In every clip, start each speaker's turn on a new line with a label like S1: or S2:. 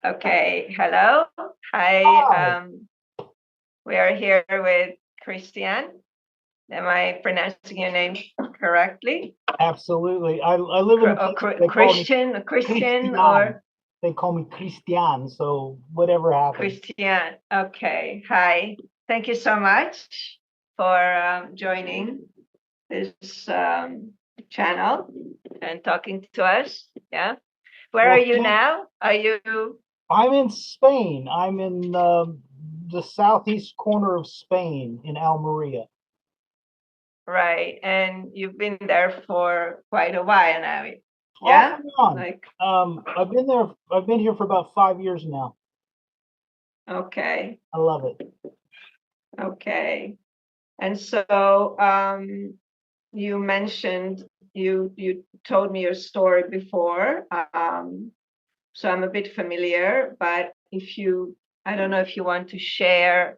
S1: Okay, hello. Hi.
S2: Hi.
S1: We are here with Christian. Am I pronouncing your name correctly?
S2: Absolutely. I live in a place where they call me
S1: Christian,
S2: Christian.
S1: or
S2: They call me Christian. So whatever happens.
S1: Christian? Okay. Hi. Thank you so much for joining this channel and talking to us. Yeah. Where are
S2: Well,
S1: you now? Are you
S2: I'm in Spain. I'm in the southeast corner of Spain in Almeria.
S1: right? And you've been there for quite a while now.
S2: Off
S1: Yeah?
S2: and on.
S1: Like,
S2: I've been there. I've been here for about 5 years now.
S1: okay.
S2: I love it.
S1: Okay. And so you mentioned you told me your story before. So I'm a bit familiar, but if you I don't know if you want to share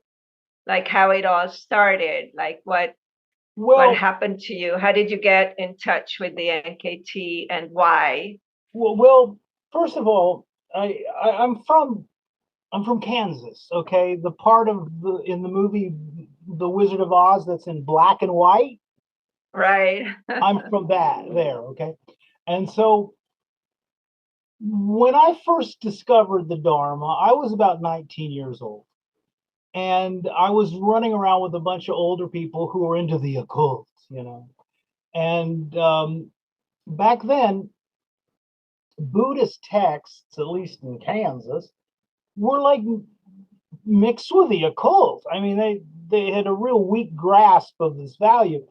S1: like how it all started, like what
S2: Well,
S1: happened to you? How did you get in touch with the NKT and why?
S2: well. First of all, I'm from Kansas, okay? The part of the in the movie The Wizard of Oz that's in black and white,
S1: Right.
S2: I'm from that there, okay? And so when I first discovered the Dharma, I was about 19 years old. And I was running around with a bunch of older people who were into the occult, you know. And back then, Buddhist texts, at least in Kansas, were like mixed with the occult. I mean, they had a real weak grasp of this value.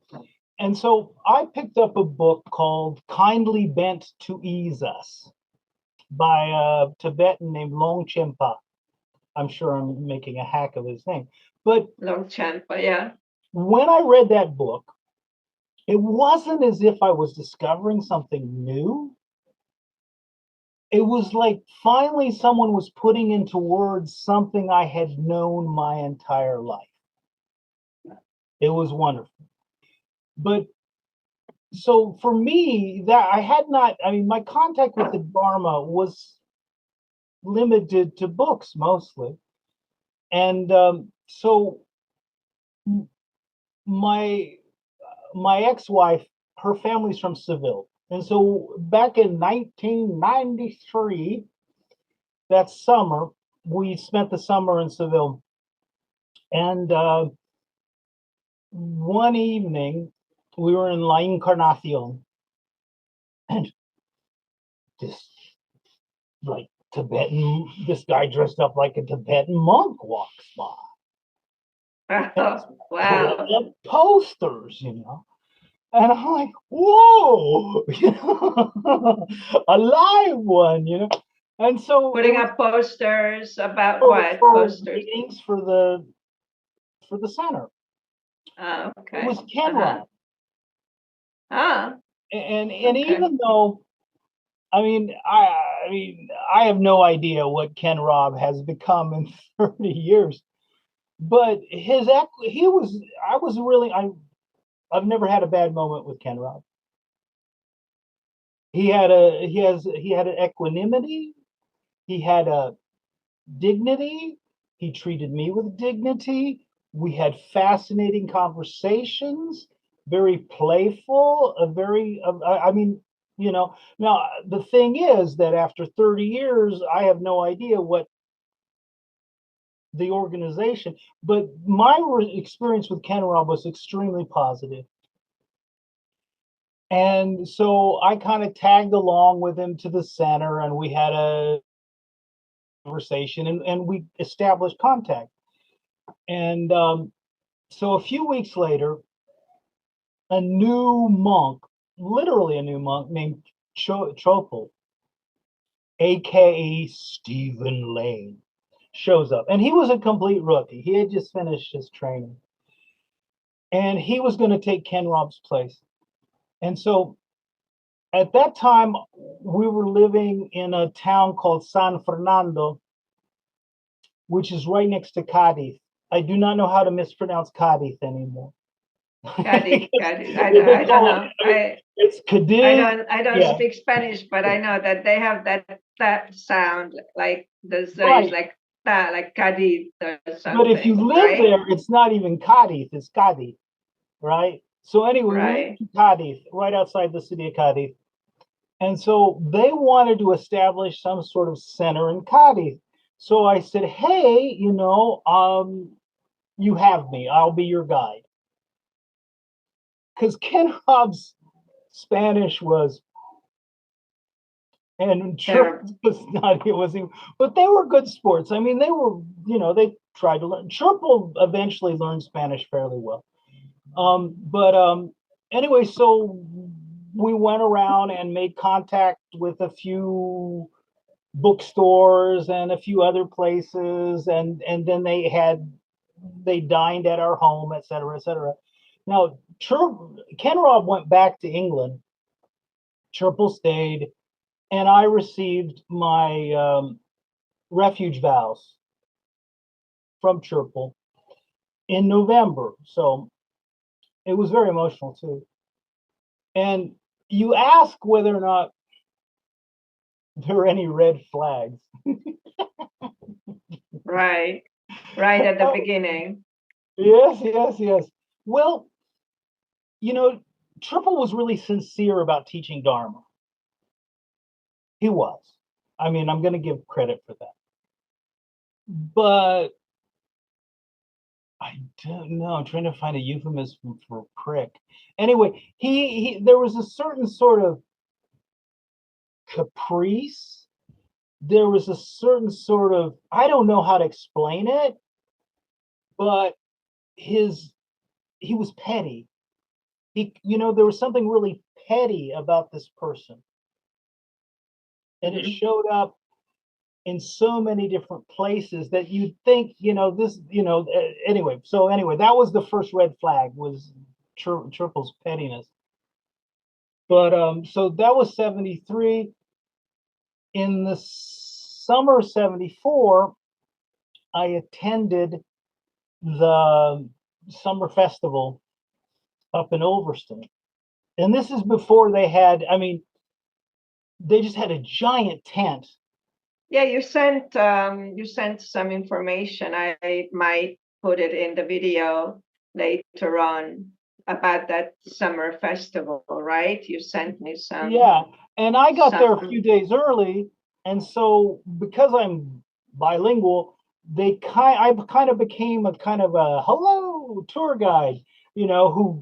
S2: And so I picked up a book called Kindly Bent to Ease Us by a Tibetan named Longchenpa. I'm sure I'm making a hack of his name. But
S1: Longchenpa, yeah.
S2: when I read that book, it wasn't as if I was discovering something new. It was like finally someone was putting into words something I had known my entire life. It was wonderful. But so for me, that I had not, I mean, my contact with the Dharma was limited to books mostly. And so my my ex-wife, her family's from Seville. And so back in 1993, that summer, we spent the summer in Seville. And one evening, we were in La Encarnacion, and this like this guy dressed up like a Tibetan monk walks by. And he's putting
S1: Wow.
S2: up posters, you know. And I'm like, whoa, you know, a live one, you know. And so it
S1: Putting
S2: was
S1: up posters about
S2: for,
S1: what?
S2: for
S1: Posters.
S2: meetings for the center.
S1: Oh,
S2: It
S1: okay.
S2: was Ken
S1: Uh-huh.
S2: Rob.
S1: Ah,
S2: And
S1: okay.
S2: even though I mean I have no idea what Ken Rob has become in 30 years, but he was I was really I've never had a bad moment with Ken Rob. He had an equanimity, he had a dignity, he treated me with dignity. We had fascinating conversations, very playful, a very I mean, you know, now the thing is that after 30 years I have no idea what the organization, but my experience with Ken Rob was extremely positive. And so I kind of tagged along with him to the center and we had a conversation and we established contact. And so a few weeks later, a new monk, literally a new monk named Chopel, aka Stephen Lane, shows up. And he was a complete rookie. He had just finished his training. And he was going to take Ken Rob's place. And so at that time, we were living in a town called San Fernando, which is right next to Cadiz. I do not know how to mispronounce Cadiz anymore.
S1: Got it.
S2: Because
S1: Got it.
S2: they
S1: I don't
S2: call it,
S1: know.
S2: I mean,
S1: I
S2: It's Cadiz.
S1: I don't
S2: Yeah,
S1: speak Spanish, but I know that they have that sound like the Z is
S2: right.
S1: like ta, like Cadiz or
S2: But if you
S1: something,
S2: live
S1: right?
S2: there, it's not even Cadiz, it's Cadiz, right? So anyway, we moved
S1: Right.
S2: to Cadiz, right outside the city of Cadiz. And so they wanted to establish some sort of center in Cadiz. So I said, hey, you have me. I'll be your guide. Because Ken Hobbs' Spanish was, and
S1: Terrible.
S2: Triple was not, it was, but they were good sports. I mean, they were, they tried to learn. Triple eventually learned Spanish fairly well. But anyway, so we went around and made contact with a few bookstores and a few other places, and then they dined at our home, et cetera, et cetera. Now, Ken Robb went back to England. Triple stayed, and I received my refuge vows from Triple in November. So it was very emotional too. And you ask whether or not there are any red flags.
S1: Right. Right at the beginning.
S2: Yes, yes, yes. Well, Triple was really sincere about teaching Dharma. He was. I mean, I'm going to give credit for that. But I don't know. I'm trying to find a euphemism for prick. Anyway, he there was a certain sort of caprice. There was a certain sort of, I don't know how to explain it, but he was petty. There was something really petty about this person, and it
S1: Mhm.
S2: showed up in so many different places that you'd think, anyway. So anyway, that was the first red flag, was Triple's pettiness. But so that was 73. In the summer of 74, I attended the summer festival up in Ulverston. And this is before I mean, they just had a giant tent.
S1: Yeah, you sent some information. I might put it in the video later on about that summer festival, right? You sent me
S2: Yeah. And I got there a
S1: some
S2: few days early. And so because I'm bilingual, I kind of became a kind of a hello tour guide, who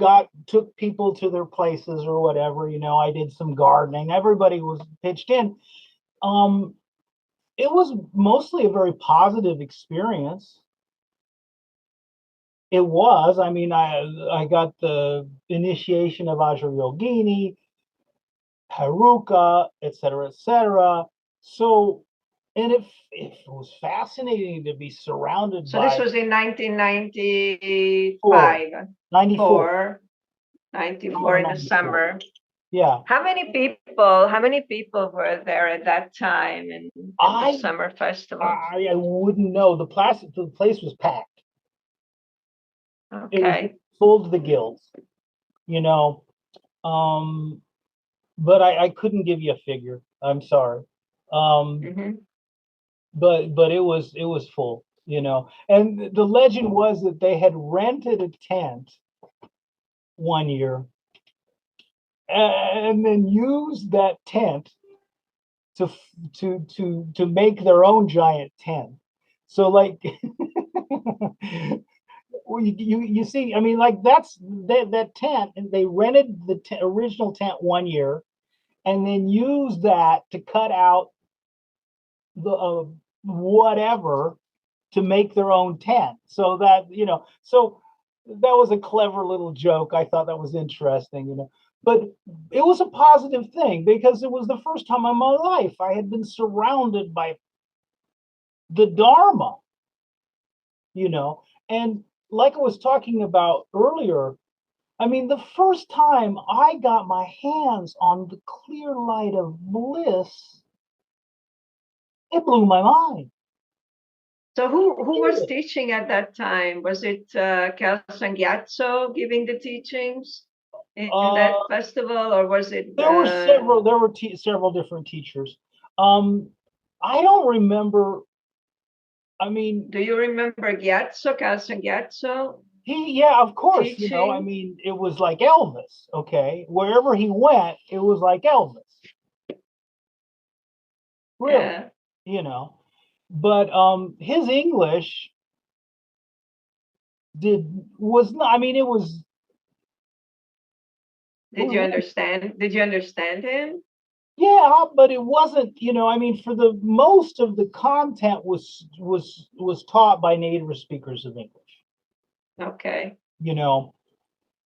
S2: took people to their places or whatever. I did some gardening. Everybody was pitched in. Um, it was mostly a very positive experience. It was. I mean, I got the initiation of Ajra Yogini, Haruka, et cetera, et cetera. So, and it was fascinating to be surrounded
S1: So this
S2: by
S1: was in 1995,
S2: 94,
S1: 94
S2: summer
S1: in the
S2: 94.
S1: summer.
S2: Yeah.
S1: How many people were there at that time in the
S2: I,
S1: summer festival?
S2: I wouldn't know. The place was packed. It was
S1: Okay.
S2: full to the gills, you know. Um, but I couldn't give you a figure. I'm sorry. Um,
S1: Hmm.
S2: but it was full, And the legend was that they had rented a tent one year and then used that tent to to make their own giant tent. So like well, you see, I mean, like that tent, and they rented the original tent one year and then used that to cut out the whatever to make their own tent. So that was a clever little joke. I thought that was interesting. But it was a positive thing because it was the first time in my life I had been surrounded by the Dharma, you know. And like I was talking about earlier, I mean, the first time I got my hands on the clear light of bliss, it blew my mind.
S1: So who was teaching at that time? Was it Kelsang Gyatso giving the teachings in that festival, or was it?
S2: There were several. There were several different teachers. I don't remember. I mean,
S1: do you remember Gyatso, Cousin Gyatso?
S2: yeah, of course.
S1: Teaching?
S2: You know, I mean, it was like Elvis. Okay, wherever he went, it was like Elvis. Really,
S1: Yeah.
S2: you know. But his English was not. I mean, it was.
S1: Did you understand? Did you understand him?
S2: Yeah, but it wasn't, you know, I mean, for the most of the content was taught by native speakers of English.
S1: Okay.
S2: You know,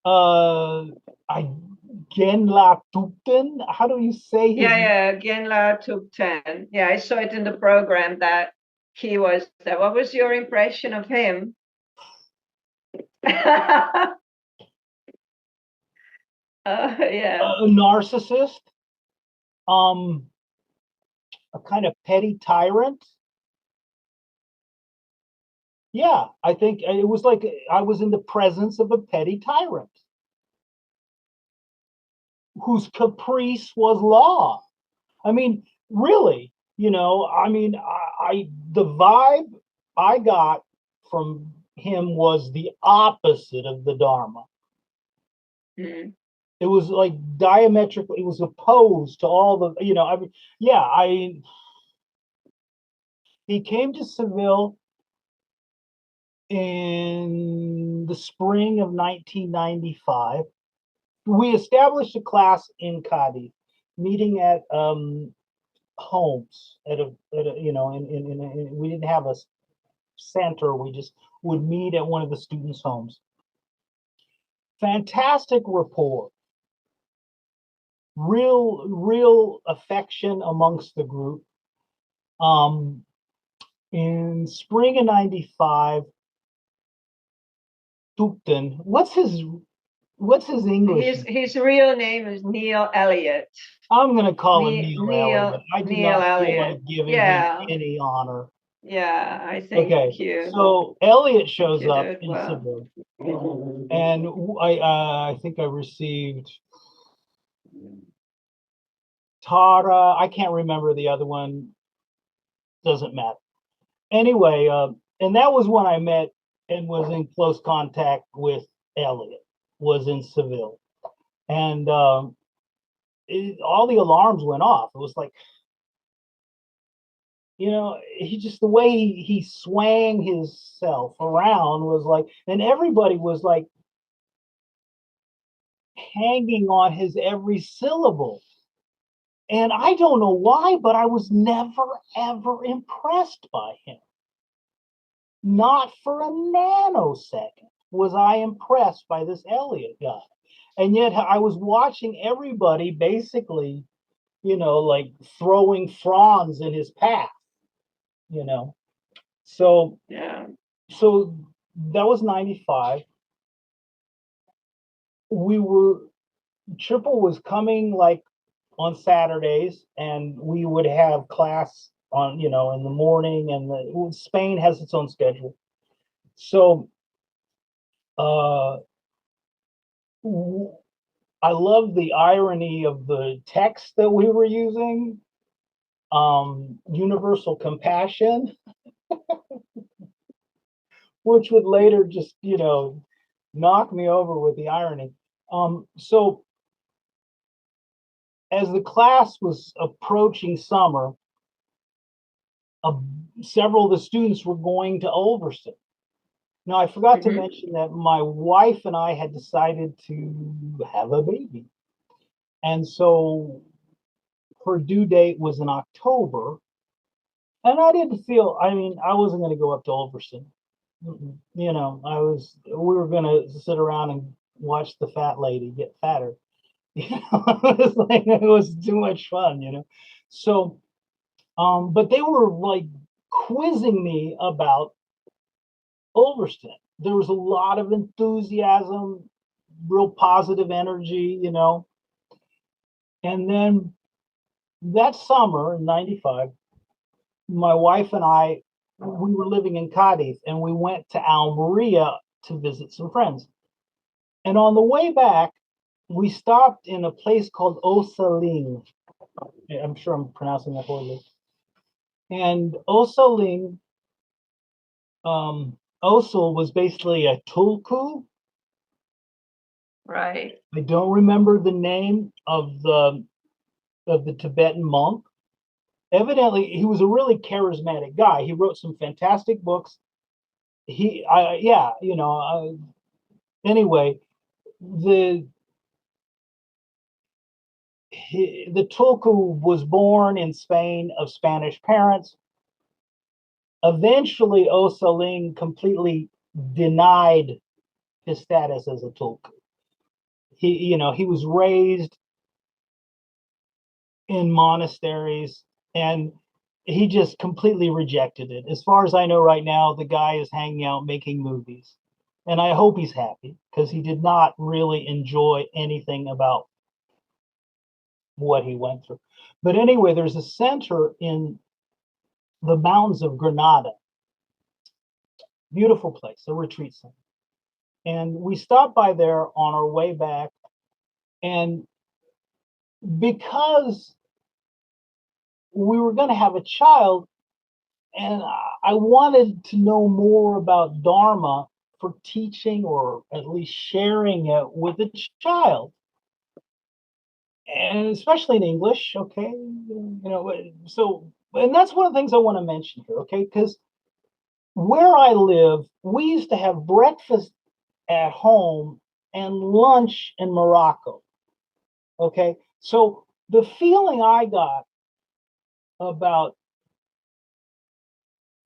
S2: I Genla Tupten, how do you say his name?
S1: Yeah, Genla took 10. Yeah, I saw it in the program that he was there. What was your impression of him? Yeah.
S2: A narcissist, um, a kind of petty tyrant. Yeah, I think it was like I was in the presence of a petty tyrant whose caprice was law. I mean, really, you know, I mean, the vibe I got from him was the opposite of the Dharma.
S1: Mm.
S2: It was like diametrically, it was opposed to all the, you know, I mean, yeah, he came to Seville in the spring of 1995. We established a class in Cadiz, meeting at homes you know, we didn't have a center. We just would meet at one of the students' homes. Fantastic rapport, real affection amongst the group. In spring of '95, Tupten, what's his English?
S1: His real name is Neil Elliott.
S2: I'm gonna call him Neil Elliott. I do
S1: Neil
S2: not feel
S1: Elliott.
S2: like giving him
S1: Yeah.
S2: any honor.
S1: Yeah, I think
S2: Okay, so Elliot shows up
S1: did
S2: in
S1: well.
S2: Seville, and I think I received Tara. I can't remember the other one. Doesn't matter. Anyway, and that was when I met and was in close contact with Elliot. Was in Seville, and all the alarms went off. It was like, you know, he just the way he swang himself around was like, and everybody was like hanging on his every syllable. And I don't know why, but I was never ever impressed by him. Not for a nanosecond was I impressed by this Elliot guy. And yet I was watching everybody basically, you know, like throwing fronds in his path, you know. So
S1: Yeah.
S2: So that was 95. We were Triple was coming like on Saturdays, and we would have class on, you know, in the morning, and Spain has its own schedule. So uh I love the irony of the text that we were using. Universal compassion, which would later just, you know, knock me over with the irony. So as the class was approaching summer, several of the students were going to Ulverston. Now, I forgot to mention that my wife and I had decided to have a baby. And so her due date was in October. And I didn't feel, I mean, I wasn't going to go up to Ulverston. You know, we were going to sit around and watch the fat lady get fatter. You know, it was too much fun, you know. So, but they were like quizzing me about Ulverston. There was a lot of enthusiasm, real positive energy, you know. And then that summer in '95, my wife and I, we were living in Cadiz, and we went to Almeria to visit some friends. And on the way back, we stopped in a place called Osaling. I'm sure I'm pronouncing that poorly. And Osaling, Osul was basically a tulku.
S1: Right.
S2: I don't remember the name of the Tibetan monk. Evidently, he was a really charismatic guy. He wrote some fantastic books. Anyway, the the Tulku was born in Spain of Spanish parents. Eventually, Osaling completely denied his status as a Tulku. He was raised in monasteries, and he just completely rejected it. As far as I know right now, the guy is hanging out making movies. And I hope he's happy, because he did not really enjoy anything about what he went through. But anyway, there's a center in the mountains of Granada. Beautiful place, a retreat center. And we stopped by there on our way back. And because we were going to have a child, and I wanted to know more about Dharma for teaching, or at least sharing it with a child, and especially in English. Okay, so, and that's one of the things I want to mention here. Okay, because where I live, we used to have breakfast at home and lunch in Morocco. Okay, so the feeling I got about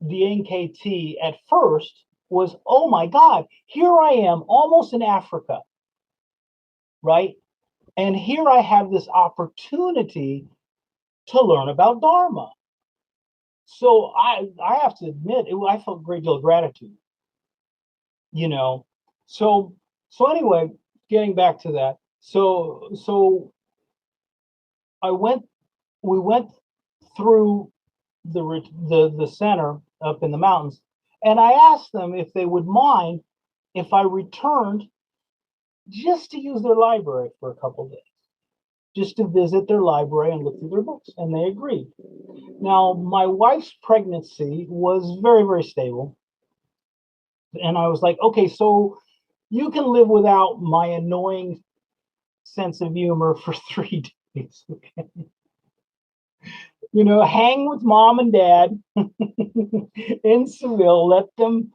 S2: the NKT at first was, oh my God, here I am almost in Africa, right? And here I have this opportunity to learn about Dharma. So I have to admit, I felt a great deal of gratitude, you know. So anyway, getting back to that. So I went, we went through the center up in the mountains, and I asked them if they would mind if I returned just to use their library for a couple of days, just to visit their library and look through their books, and they agreed. Now, my wife's pregnancy was very, very stable, and I was like, okay, so you can live without my annoying sense of humor for 3 days. Okay? Hang with mom and dad in Seville, let them,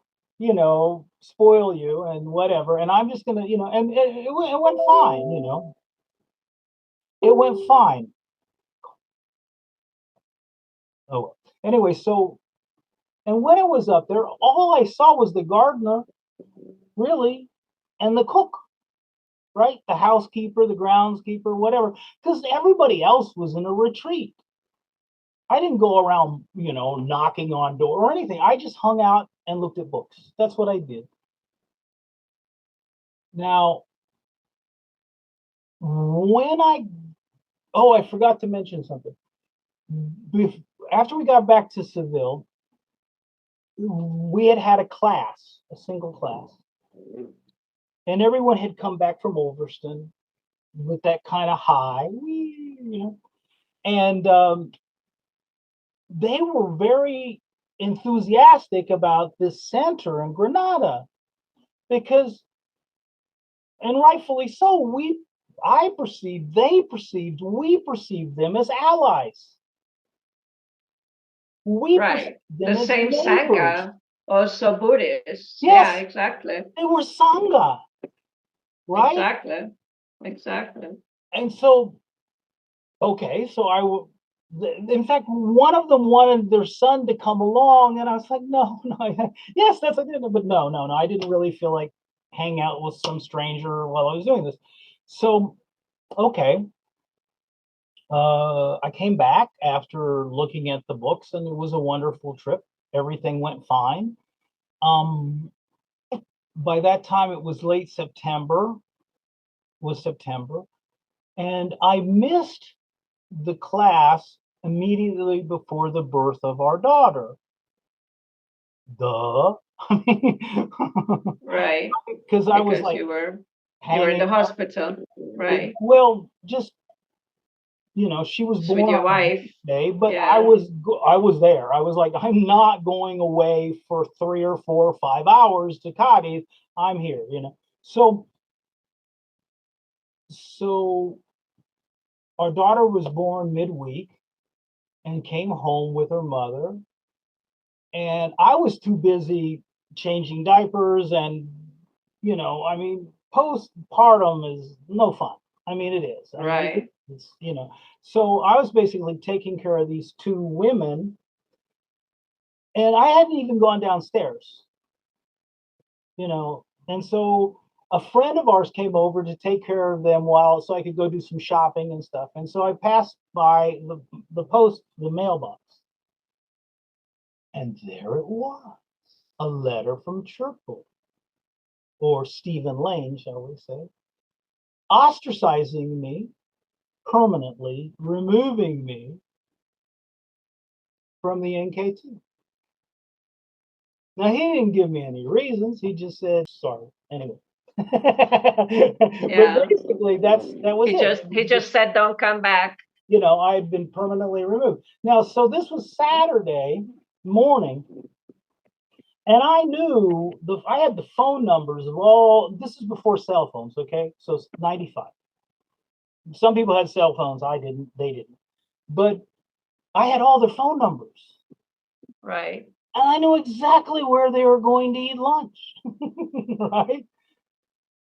S2: spoil you and whatever. And I'm just gonna, and it went fine. It went fine. Oh, anyway, so, and when I was up there, all I saw was the gardener, really, and the cook, right? The housekeeper, the groundskeeper, whatever, because everybody else was in a retreat. I didn't go around, knocking on door or anything. I just hung out and looked at books. That's what I did. Now, I forgot to mention something. After we got back to Seville, we had a class, a single class, and everyone had come back from Ulverston with that kind of high, and they were very enthusiastic about this center in Granada, because, and rightfully so, we perceived them as allies. We
S1: Right.
S2: perceived them
S1: The
S2: as
S1: same
S2: neighbors.
S1: sangha, also Buddhists.
S2: Yes.
S1: Yeah, exactly.
S2: They were sangha, right?
S1: Exactly.
S2: And so, okay, so in fact, one of them wanted their son to come along, and I was like, no, yes, that's a dinner, but no, I didn't really feel like hang out with some stranger while I was doing this. So, okay, I came back after looking at the books, and it was a wonderful trip. Everything went fine. By that time, it was late September. And I missed the class immediately before the birth of our daughter. Duh.
S1: Right.
S2: Because I was like,
S1: you were You were in the
S2: hanging out.
S1: hospital, right?
S2: Well, just, she was
S1: Just with
S2: born
S1: your
S2: on a
S1: wife.
S2: day, but I
S1: Yeah.
S2: was there. I was like, I'm not going away for 3 or 4 or 5 hours to Cadiz. I'm here. So our daughter was born midweek and came home with her mother, and I was too busy changing diapers, and I mean, postpartum is no fun. I mean, it is. I mean,
S1: Right.
S2: so I was basically taking care of these two women, and I hadn't even gone downstairs, and so a friend of ours came over to take care of them so I could go do some shopping and stuff. And so I passed by the mailbox, and there it was, a letter from Churchill, or Stephen Lane, shall we say, ostracizing me permanently, removing me from the NKT. Now, he didn't give me any reasons. He just said, sorry. Anyway. But
S1: Yeah.
S2: basically, that was it.
S1: He just said, don't come back.
S2: I had been permanently removed. Now, so this was Saturday morning, and I knew I had the phone numbers of all. This is before cell phones, okay? So it's 95. Some people had cell phones. I didn't. They didn't. But I had all their phone numbers.
S1: Right.
S2: And I knew exactly where they were going to eat lunch. Right?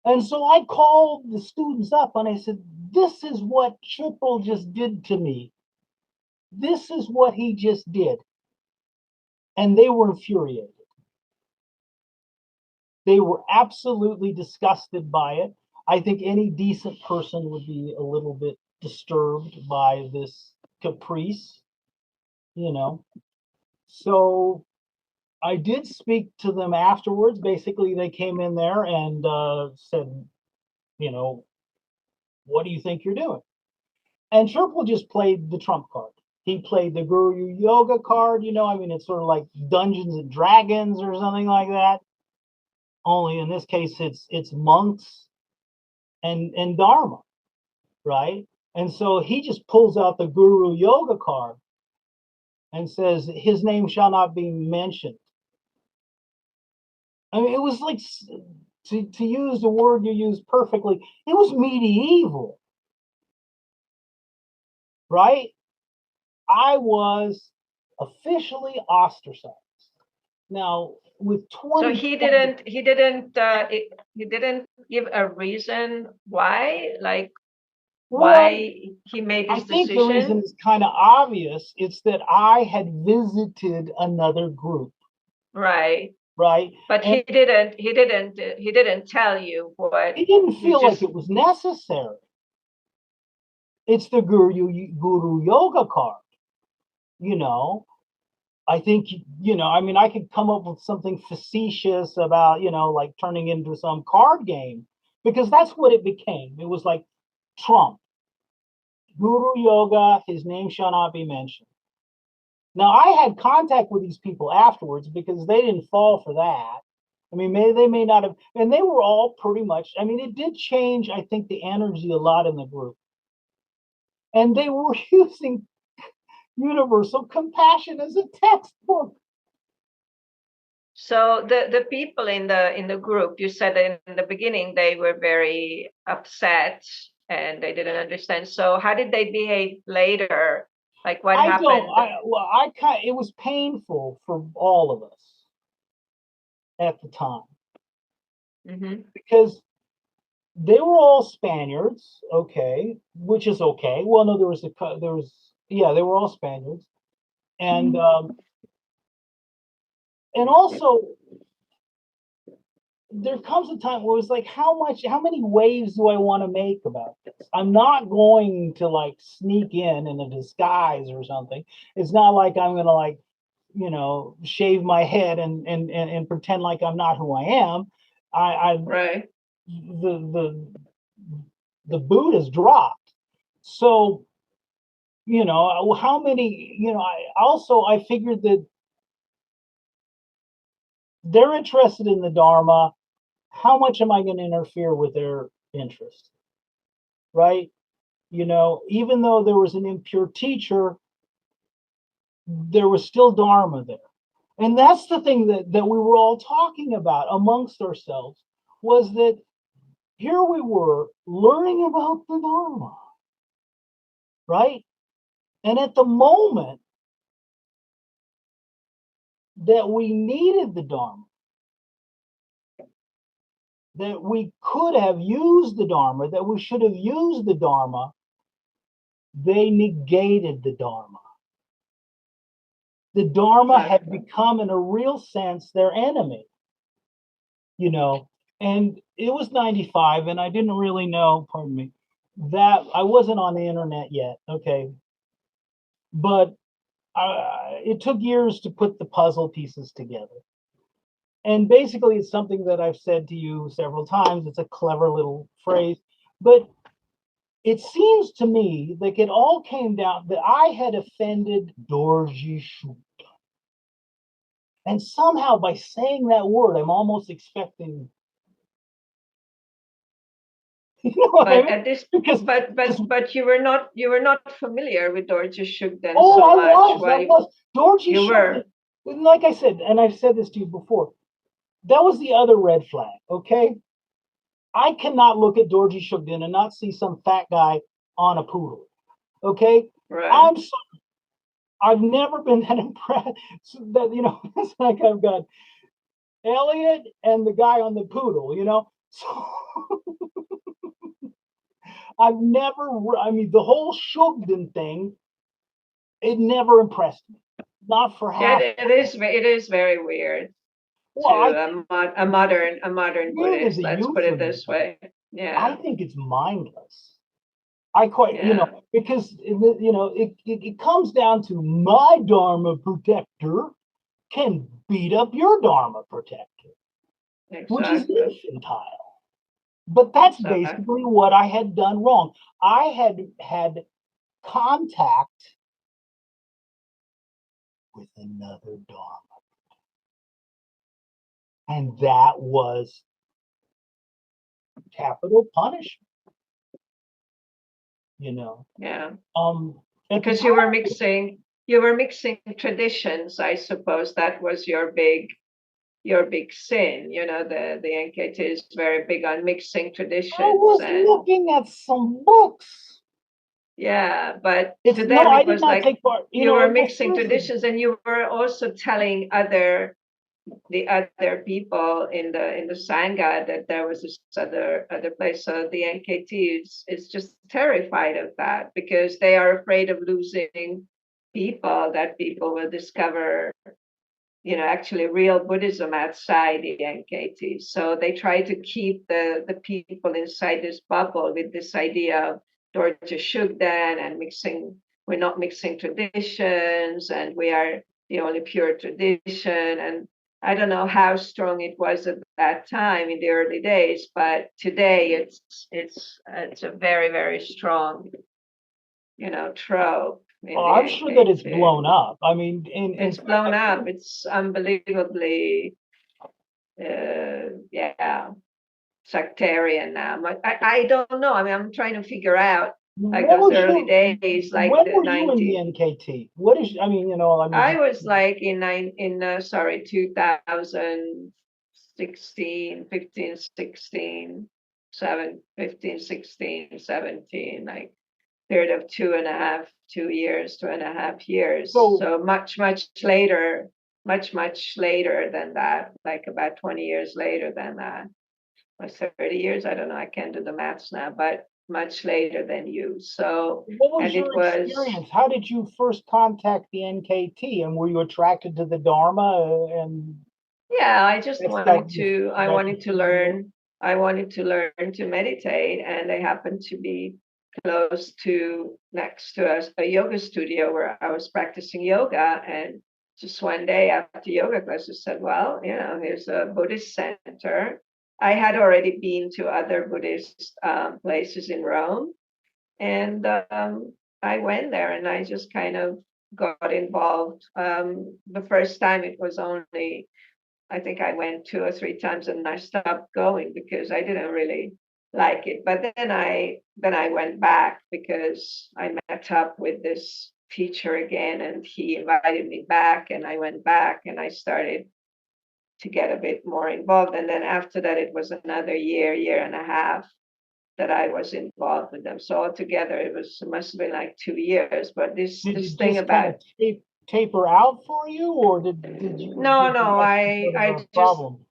S2: And so I called the students up and I said, this is what Triple just did to me. This is what he just did. And they were infuriated. They were absolutely disgusted by it. I think any decent person would be a little bit disturbed by this caprice, So I did speak to them afterwards. Basically, they came in there and said, what do you think you're doing? And Sherpal just played the trump card. He played the Guru Yoga card. I mean, it's sort of like Dungeons and Dragons or something like that. Only in this case, it's monks and Dharma, right? And so he just pulls out the Guru Yoga card and says, his name shall not be mentioned. I mean, it was like, to use the word you use perfectly, it was medieval, right? I was officially ostracized. Now, with
S1: So
S2: 20,
S1: he didn't give a reason why, like
S2: well,
S1: why he made
S2: I
S1: this
S2: think the reason
S1: decision.
S2: is kind of obvious. It's that I had visited another group,
S1: Right.
S2: right?
S1: But
S2: And
S1: he didn't tell you what
S2: it didn't
S1: he
S2: feel like
S1: just
S2: it was necessary. It's the Guru Yoga card, you know. I think, I mean, I could come up with something facetious about, like turning into some card game, because that's what it became. It was like Trump, Guru Yoga, his name shall not be mentioned. Now, I had contact with these people afterwards because they didn't fall for that. I mean, they may not have, and they were all pretty much, I mean, it did change, I think, the energy a lot in the group. And they were using universal compassion as a textbook.
S1: so the people in the group, you said that in the beginning they were very upset and they didn't understand. So how did they behave later? Like what
S2: I don't,
S1: happened?
S2: it was painful for all of us at the time,
S1: Mm-hmm.
S2: because they were all Spaniards, okay, which is okay. Well, no, yeah, they were all Spaniards, and also there comes a time where it's like, how many waves do I want to make about this? I'm not going to like sneak in a disguise or something. It's not like I'm gonna like, shave my head and pretend like I'm not who I am. I
S1: Right.
S2: the boot has dropped. So, how many, I figured that they're interested in the Dharma. How much am I going to interfere with interest, right? You know, even though there was an impure teacher, there was still Dharma there. And that's the thing that we were all talking about amongst ourselves, was that here we were learning about the Dharma, right? And at the moment that we needed the Dharma, that we could have used the Dharma, that we should have used the Dharma, they negated the Dharma. The Dharma had become, in a real sense, their enemy, you know. And it was 95, and I didn't really know, pardon me, that I wasn't on the internet yet, okay? But it took years to put the puzzle pieces together. And basically, it's something that I've said to you several times. It's a clever little phrase, but it seems to me like it all came down that I had offended Dorji Shu. And somehow by saying that word, I'm almost expecting, you know what I
S1: But
S2: mean?
S1: at this,
S2: Because
S1: but you were not familiar with Dorje Shugden
S2: oh,
S1: so
S2: I
S1: much.
S2: was, I
S1: Why
S2: was. Dorji
S1: you
S2: Shu,
S1: were?
S2: like I said, and I've said this to you before, that was the other red flag, okay? I cannot look at Dorji Shugden and not see some fat guy on a poodle, okay?
S1: Right.
S2: I'm sorry. I've never been that impressed that, you know, it's like I've got Elliot and the guy on the poodle, you know? So I've never, I mean, the whole Shugden thing, it never impressed me. Not for
S1: Yeah,
S2: half.
S1: it is very weird
S2: Well, I
S1: to
S2: think
S1: a modern
S2: weird is
S1: Buddhist.
S2: a
S1: Let's put it this
S2: euphemism.
S1: way.
S2: I
S1: Yeah,
S2: think it's mindless. I quite, you
S1: yeah,
S2: know, because, you know, it comes down to my Dharma protector can beat up your Dharma protector, which is
S1: exactly,
S2: infantile. But that's
S1: exactly.
S2: basically what I had done wrong. I had contact with another Dharma, and that was capital punishment, you know.
S1: Yeah,
S2: At the
S1: because
S2: time,
S1: you were mixing traditions. I suppose that was your big sin. You know, the NKT is very big on mixing
S2: I
S1: traditions,
S2: was
S1: and
S2: looking at some books.
S1: yeah, but
S2: It's
S1: to
S2: no,
S1: them
S2: I
S1: it
S2: did
S1: was
S2: not
S1: like
S2: take part. You
S1: you
S2: know,
S1: were
S2: no,
S1: mixing
S2: seriously.
S1: traditions, and you were also telling the other people in the sangha that there was this other place. So the NKT is just terrified of that because they are afraid of losing people, that people will discover, you know, actually real Buddhism outside the NKT. So they try to keep the people inside this bubble with this idea of Dorje Shugden and mixing, we're not mixing traditions and we are the only pure tradition. And I don't know how strong it was at that time in the early days, but today it's a very, very strong, you know, trope in the
S2: I'm sure that it's
S1: NKT.
S2: blown up. I mean, in
S1: It's
S2: fact,
S1: blown up. It's unbelievably, yeah, sectarian now. But I don't know. I mean, I'm trying to figure out like
S2: what
S1: those
S2: was
S1: early
S2: you?
S1: days, like
S2: When
S1: the
S2: were you in the
S1: 90s.
S2: NKT? What is? I mean, you know, I mean,
S1: I
S2: just
S1: was like sorry, 2016, 15, 16, 7, 15, 16, 17, like period of 2.5 years, 2.5 years.
S2: so.
S1: So much later than that, like about 20 years later than that, or 30 years. I don't know. I can't do the maths now, but much later than you. So,
S2: What was
S1: and it
S2: your
S1: was,
S2: experience? How did you first contact the NKT, and were you attracted to the Dharma? And
S1: yeah, I just
S2: that's that.
S1: I
S2: Got you
S1: wanted to
S2: feeling.
S1: learn. I wanted to learn to meditate, and I happened to be close to next to a yoga studio where I was practicing yoga. And just one day after yoga class, I said, well, you know, here's a Buddhist center. I had already been to other Buddhist places in Rome. And I went there and I just kind of got involved. The first time it was only, I think I went 2 or 3 times and I stopped going because I didn't really like it. But then I went back because I met up with this teacher again, and he invited me back, and I went back, and I started to get a bit more involved. And then after that, it was another year and a half that I was involved with them. So altogether, it must have been like 2 years. But this
S2: Did
S1: this
S2: it
S1: thing
S2: just kind
S1: about
S2: of taper out for you, or
S1: no,
S2: did you
S1: no,
S2: have some sort of a problem?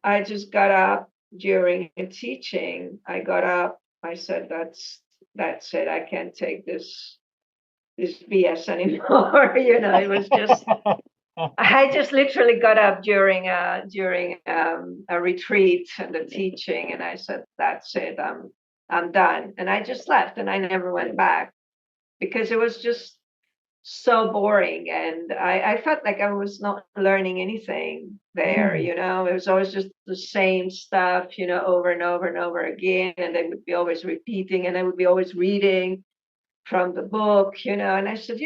S1: I just got up during a teaching. I got up. I said, that's it. I can't take this BS anymore." It was just I just literally got up during a retreat and a teaching, and I said, "That's it. I'm done." And I just left, and I never went back because it was just so boring, and I felt like I was not learning anything there.
S2: Mm.
S1: It was always just the same stuff, over and over and over again, and they would be always repeating, and I would be always reading from the book, and I said,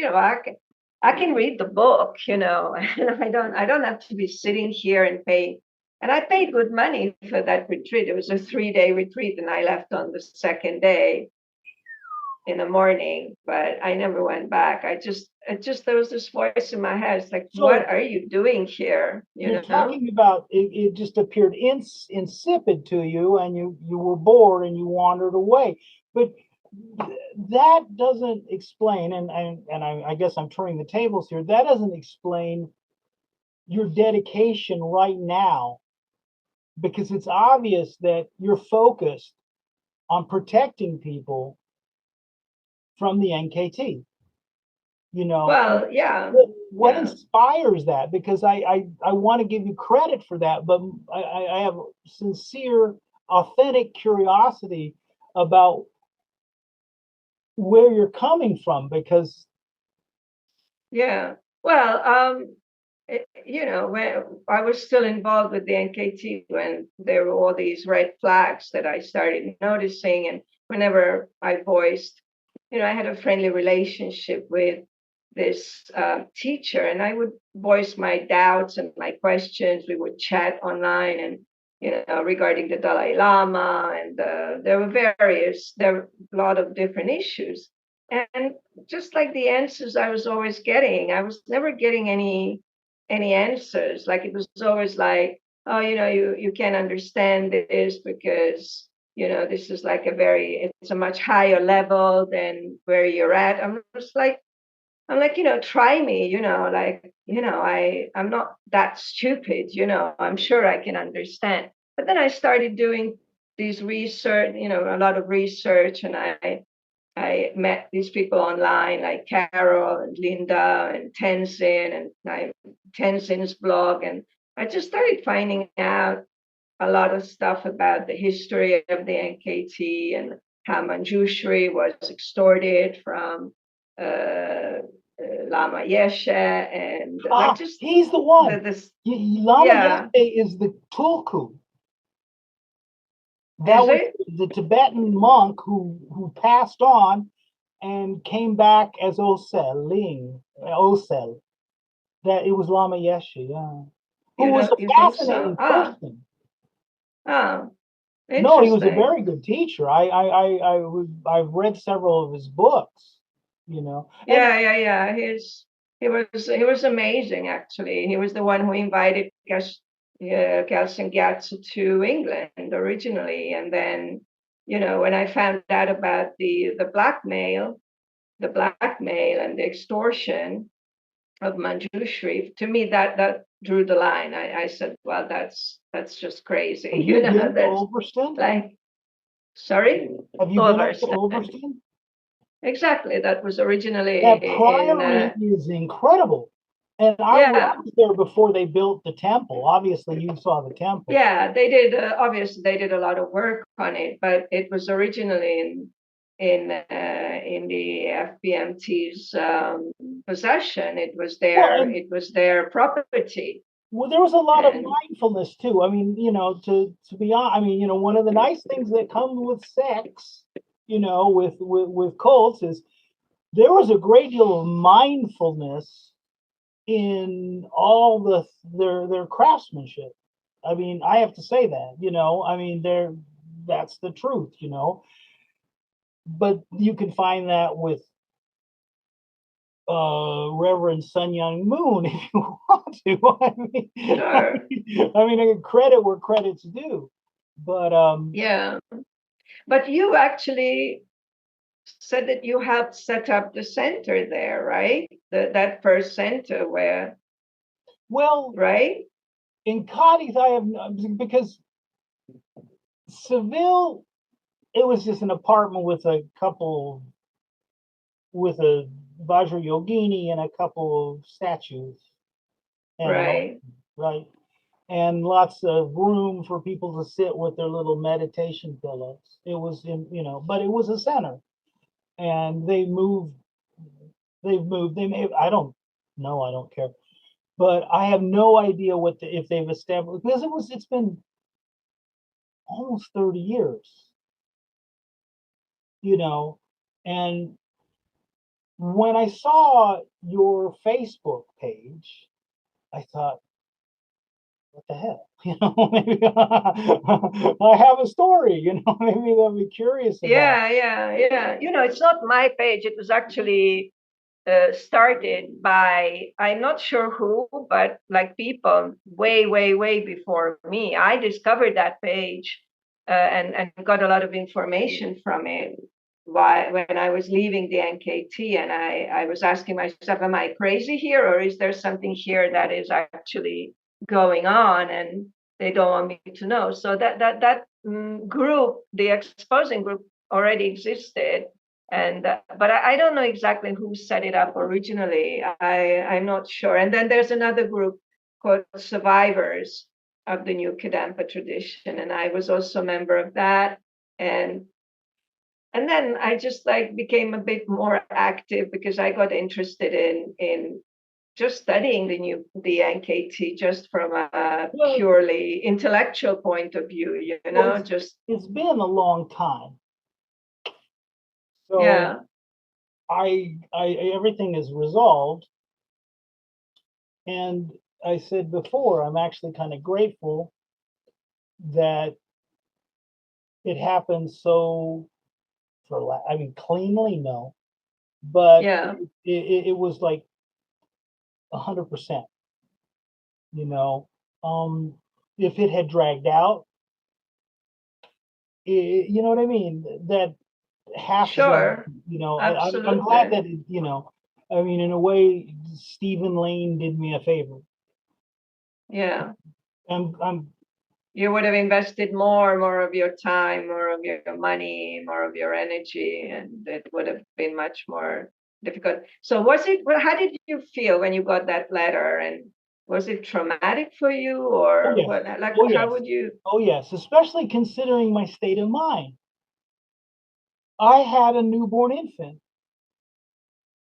S1: I can read the book, and I don't have to be sitting here and pay. And I paid good money for that retreat. It was a 3-day retreat, and I left on the second day in the morning, but I never went back. There was this voice in my head. It's like, what
S2: So
S1: are you doing here?
S2: you're talking about it just appeared insipid to you, and you were bored and you wandered away. But that doesn't explain, and I guess I'm turning the tables here. That doesn't explain your dedication right now, because it's obvious that you're focused on protecting people from the NKT. You know,
S1: Well, yeah,
S2: what
S1: yeah.
S2: inspires that? Because I want to give you credit for that, but I have sincere, authentic curiosity about where you're coming from, because
S1: Yeah. Well, when I was still involved with the NKT, when there were all these red flags that I started noticing, and whenever I voiced, I had a friendly relationship with this teacher, and I would voice my doubts and my questions. We would chat online, and regarding the Dalai Lama, and there were a lot of different issues, and just like the answers I was always getting, I was never getting any answers. Like it was always like, oh, you can't understand this because this is like it's a much higher level than where you're at. I'm like, try me, I'm not that stupid, I'm sure I can understand. But then I started doing these research, a lot of research, and I met these people online like Carol and Linda and Tenzin and Tenzin's blog. And I just started finding out a lot of stuff about the history of the NKT and how Manjushri was extorted from Lama Yeshe, and like just
S2: he's the one.
S1: this,
S2: Lama
S1: yeah,
S2: Yeshe is the Tulku. That
S1: is
S2: was
S1: it?
S2: the Tibetan monk who passed on and came back as Osel. That it was Lama Yeshe, yeah, who was a
S1: You think so?
S2: fascinating person.
S1: Oh,
S2: No, he was a
S1: interesting.
S2: very good teacher. I've read several of his books, and
S1: Yeah. He was amazing. Actually, he was the one who invited Gelsen Gyatso to England originally, and then when I found out about the blackmail and the extortion of Manjushri, to me that drew the line. I said, well, that's just crazy.
S2: have you been to
S1: That's
S2: Overston?
S1: like, sorry,
S2: Have you been up to
S1: Overstand.
S2: Overston?
S1: Exactly. That was originally
S2: That
S1: in
S2: priory is incredible. And I
S1: yeah.
S2: was there before they built the temple. Obviously, you saw the temple.
S1: Yeah, they did. Obviously, they did a lot of work on it, but it was originally in the FBMT's possession. It was
S2: Well,
S1: their
S2: and
S1: it was their property,
S2: there was a lot of
S1: and
S2: mindfulness too. I mean, to be honest, I mean, one of the nice things that comes with sex, with cults is there was a great deal of mindfulness in all their craftsmanship. I mean, I have to say that, I mean, that's the truth, you know. But you can find that with Reverend Sun Young Moon if you want to.
S1: Sure.
S2: I mean, credit where credit's due. But
S1: Yeah. But you actually said that you helped set up the center there, right? That first center where,
S2: well,
S1: right?
S2: in Cadiz, I have, because Seville, it was just an apartment with a couple, with a Vajra Yogini and a couple of statues, and
S1: Right.
S2: right, and lots of room for people to sit with their little meditation pillows. It was in, you know, but it was a center, and they've moved, they may, I don't know, I don't care, but I have no idea what if they've established, because it's been almost 30 years, you know, and when I saw your Facebook page, I thought, what the hell? You know, maybe I have a story, you know, maybe they'll be curious about.
S1: Yeah. You know, it's not my page. It was actually started by, I'm not sure who, but like people way before me. I discovered that page and got a lot of information from it when I was leaving the NKT, and I was asking myself, am I crazy here, or is there something here that is actually going on and they don't want me to know? So that group, the exposing group, already existed, and but I don't know exactly who set it up originally. I'm not sure. And then there's another group called Survivors of the New Kadampa Tradition, and I was also a member of that. And then I just like became a bit more active because I got interested in just studying the NKT just from a
S2: Well,
S1: purely intellectual point of view, you
S2: well,
S1: know, just
S2: it's been a long time, so
S1: yeah,
S2: I everything is resolved, and I said before, I'm actually kind of grateful that it happened so, I mean, cleanly, no, but
S1: yeah,
S2: it was like 100%, you know. Um, if it had dragged out, you know what I mean? That half is like,
S1: sure,
S2: you know, I'm glad
S1: absolutely.
S2: that, you know, I mean, in a way, Stephen Lane did me a favor.
S1: Yeah.
S2: I'm
S1: You would have invested more of your time, more of your money, more of your energy, and it would have been much more difficult. So how did you feel when you got that letter? And was it traumatic for you,
S2: Oh
S1: or
S2: yes,
S1: what, like,
S2: oh
S1: how
S2: yes,
S1: would you?
S2: oh yes, especially considering my state of mind. I had a newborn infant.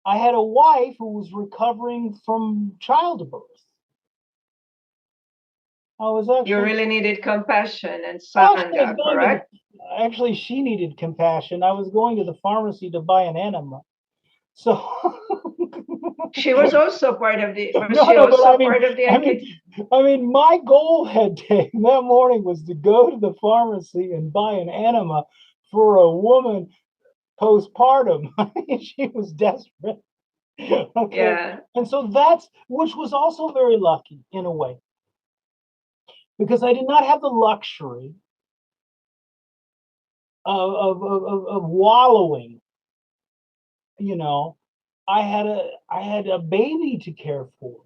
S2: I had a wife who was recovering from childbirth. I was
S1: You
S2: actually,
S1: really needed compassion and
S2: actually, I was
S1: sangha,
S2: going to
S1: correct?
S2: the, actually, she needed compassion. I was going to the pharmacy to buy an enema. So,
S1: She was also part of the. Was
S2: no,
S1: she
S2: no, but
S1: also part of the NKT?
S2: I mean, my goal that morning was to go to the pharmacy and buy an enema for a woman postpartum. I mean, she was desperate. Okay.
S1: Yeah,
S2: And so that's, which was also very lucky in a way, because I did not have the luxury of wallowing, you know. I had a baby to care for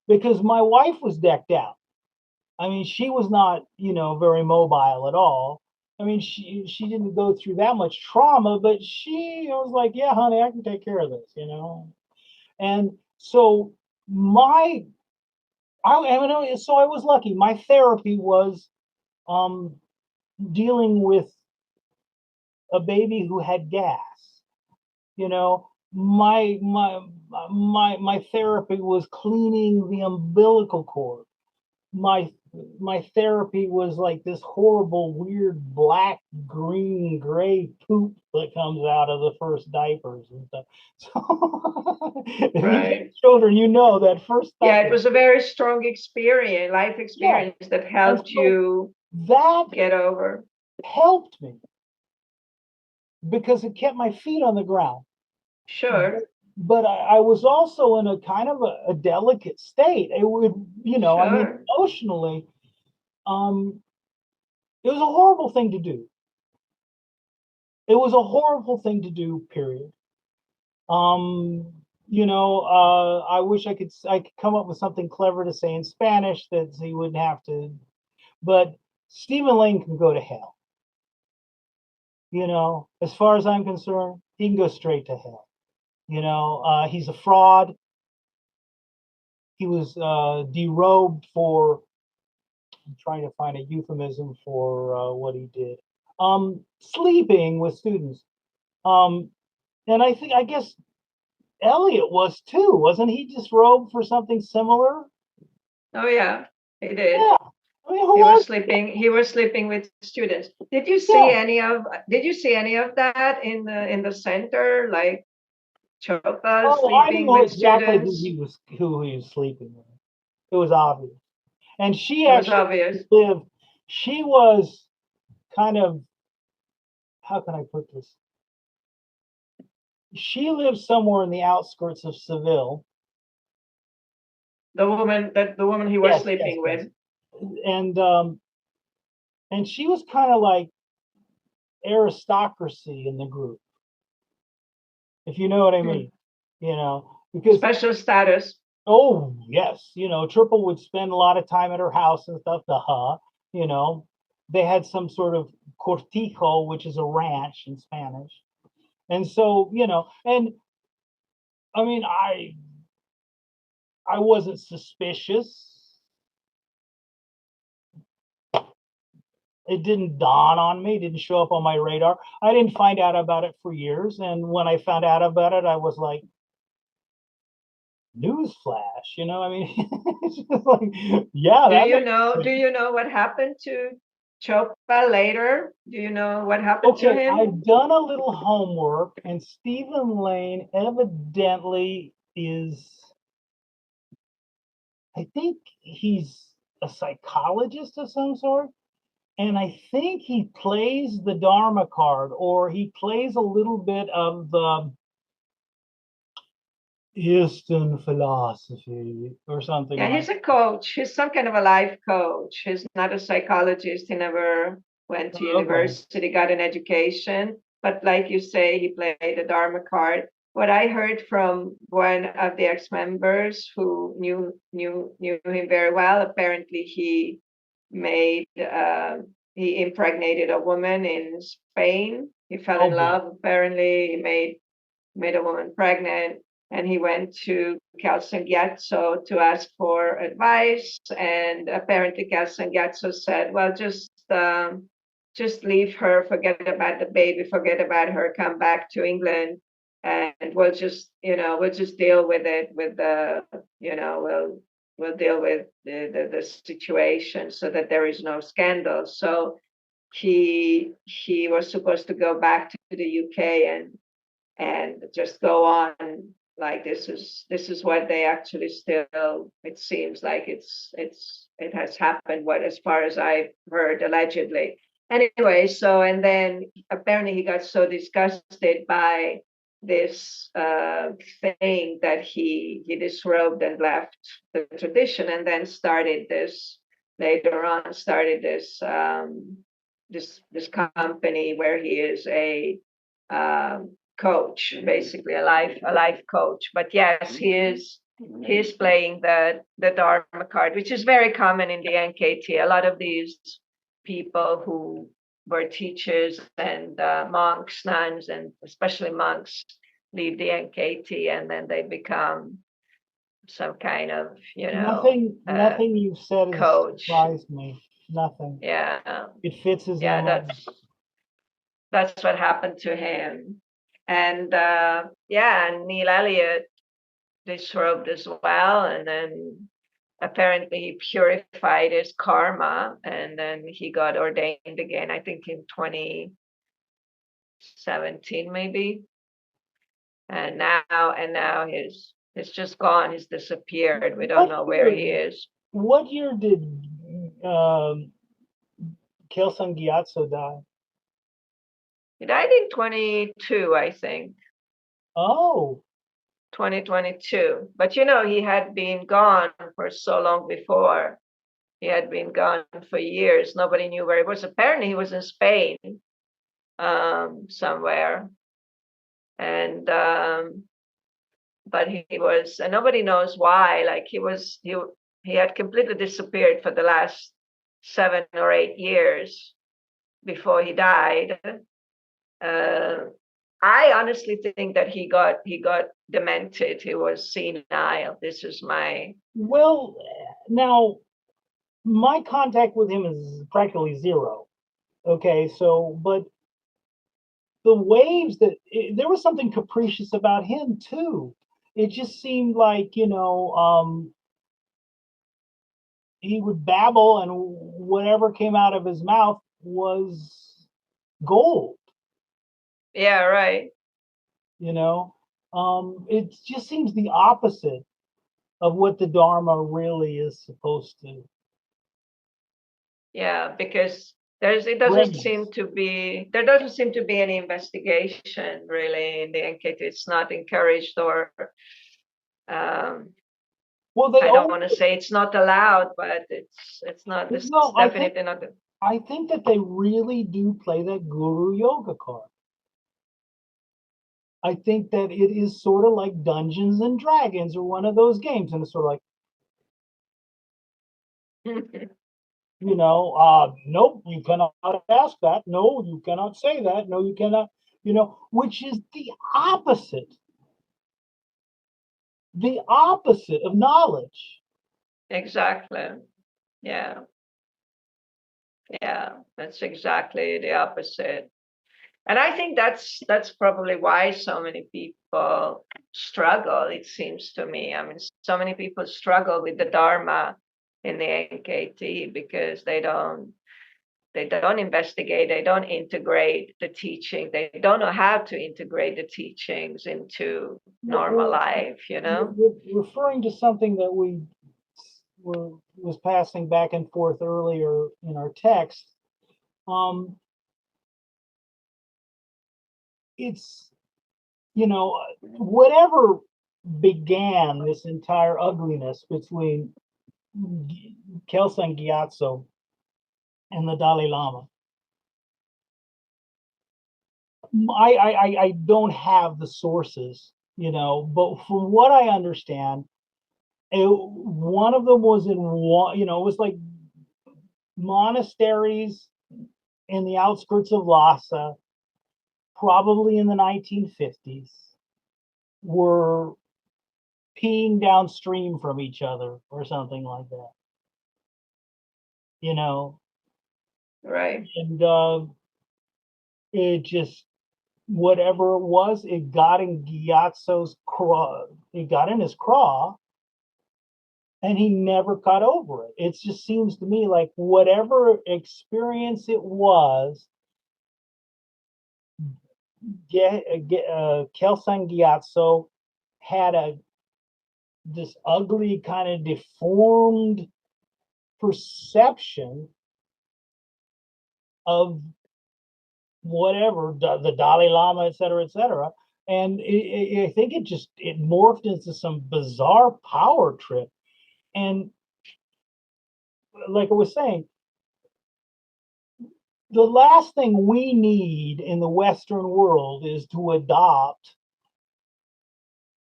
S2: because my wife was decked out. I mean, she was not, you know, very mobile at all. I mean, she didn't go through that much trauma, but she was like, yeah, honey, I can take care of this, you know. And so my I mean, so I was lucky. My therapy was um, dealing with a baby who had gas. You know, my therapy was cleaning the umbilical cord. My my therapy was like this horrible, weird black, green, gray poop that comes out of the first diapers and stuff. So if you've had
S1: right.
S2: children, you know that first stuff
S1: Yeah, it
S2: is,
S1: was a very strong experience, life
S2: yeah.
S1: experience that
S2: And
S1: helped
S2: so
S1: you
S2: that
S1: get over.
S2: helped me because it kept my feet on the ground.
S1: Sure.
S2: But I was also in a kind of a delicate state. It would, I mean,
S1: Sure.
S2: emotionally, it was a horrible thing to do. It was a horrible thing to do, period. I wish I could come up with something clever to say in Spanish that he wouldn't have to, but Stephen Lane can go to hell. As far as I'm concerned, he can go straight to hell. He's a fraud. He was derobed for, I'm trying to find a euphemism for what he did. Sleeping with students. And I guess Elliot was too, wasn't he disrobed for something similar?
S1: Oh yeah, he did.
S2: Yeah. I mean,
S1: He was sleeping. He was sleeping with students. Did you see
S2: Yeah.
S1: any of? Did you see any of that in the center, like Chopra
S2: I
S1: sleeping
S2: knew
S1: with
S2: exactly
S1: students?
S2: who he was sleeping with. It was obvious. And she
S1: It was
S2: actually
S1: obvious.
S2: lived. She was kind of, how can I put this? She lived somewhere in the outskirts of Seville.
S1: The woman he was
S2: Yes, yes,
S1: sleeping
S2: yes.
S1: with.
S2: And she was kind of like aristocracy in the group, if you know what I mean. Because
S1: Special status.
S2: oh yes, Triple would spend a lot of time at her house and stuff. You know, they had some sort of cortijo, which is a ranch in Spanish, and so and I mean, I wasn't suspicious. It didn't dawn on me, didn't show up on my radar. I didn't find out about it for years. And when I found out about it, I was like, newsflash, I mean, it's just like, yeah,
S1: Do
S2: that
S1: you
S2: makes
S1: know? Do
S2: sense.
S1: you know what happened to Chopra later? Do you know what happened to
S2: Okay,
S1: him?
S2: I've done a little homework, and Stephen Lane evidently is, I think he's a psychologist of some sort. And I think he plays the Dharma card, or he plays a little bit of the Eastern philosophy or something
S1: Yeah,
S2: like
S1: he's a coach. He's some kind of a life coach. He's not a psychologist. He never went
S2: that.
S1: to
S2: Okay.
S1: university, got an education. But like you say, he played the Dharma card. What I heard from one of the ex-members who knew him very well, apparently made he impregnated a woman in Spain. He fell
S2: Oh
S1: in
S2: boy.
S1: love. Apparently, he made a woman pregnant, and he went to Calzanghiazzo to ask for advice. And apparently, Calzanghiazzo said, "Well, just leave her, forget about the baby, forget about her, come back to England, and we'll just deal with it with the, we'll deal with the situation so that there is no scandal." So he was supposed to go back to the UK and just go on like this is what they actually still, it seems like it has happened, what, as far as I've heard, allegedly. Anyway, so and then apparently he got so disgusted by this thing that he disrobed and left the tradition, and then started this later on started this company where he is a coach, basically a life coach. But yes, he's playing the Dharma card, which is very common in the NKT. A lot of these people who were teachers and monks, nuns, and especially monks leave the NKT and then they become some kind of
S2: Nothing you've said has
S1: coach.
S2: surprised me. Nothing.
S1: Yeah,
S2: It fits his
S1: yeah,
S2: MO.
S1: that's what happened to him. And yeah, and Neil Elliott disrobed as well, and then apparently he purified his karma, and then he got ordained again, I think in 2017 maybe. And now he's just gone. He's disappeared. We don't
S2: What
S1: know where
S2: year?
S1: he is.
S2: What year did um, Kelsang Gyatso die?
S1: He died in 22, I think.
S2: Oh.
S1: 2022. But you know, he had been gone for so long before. He had been gone for years. Nobody knew where he was. Apparently, he was in Spain somewhere. And but he was, and nobody knows why. Like he had completely disappeared for the last 7 or 8 years before he died. I honestly think that he got demented. He was senile. This is my
S2: Well, now my contact with him is practically zero. Okay, so but the waves there was something capricious about him too. It just seemed like, he would babble and whatever came out of his mouth was gold,
S1: yeah, right.
S2: you know. It just seems the opposite of what the Dharma really is supposed to
S1: Yeah, because there
S2: bring
S1: doesn't
S2: us.
S1: seem to be any investigation really in the NKT. It's not encouraged, or um,
S2: Well, they
S1: I don't
S2: only
S1: want to say it's not allowed, but it's not. This is
S2: no,
S1: definitely not.
S2: I think that they really do play that guru yoga card. I think that it is sort of like Dungeons and Dragons or one of those games, and it's sort of like, nope, you cannot ask that. No, you cannot say that. No, you cannot, which is the opposite of knowledge.
S1: Exactly. Yeah. Yeah. That's exactly the opposite. And I think that's probably why so many people struggle, it seems to me. I mean, so many people struggle with the Dharma in the NKT because they don't investigate, they don't integrate the teaching, they don't know how to integrate the teachings into normal life, you know?
S2: Referring to something that we was passing back and forth earlier in our text, um, it's whatever began this entire ugliness between Kelsang Gyatso and the Dalai Lama. I don't have the sources, but from what I understand, one of them was in one, it was like monasteries in the outskirts of Lhasa, probably in the 1950s, were peeing downstream from each other or something like that, you know,
S1: Right.
S2: and it just whatever it was, it got in Gyatso's craw, it got in his craw, and he never got over it. It just seems to me like whatever experience it was, Kelsang Gyatso had this ugly kind of deformed perception of whatever the Dalai Lama, et cetera, et cetera. And I think it morphed into some bizarre power trip. And like I was saying, the last thing we need in the Western world is to adopt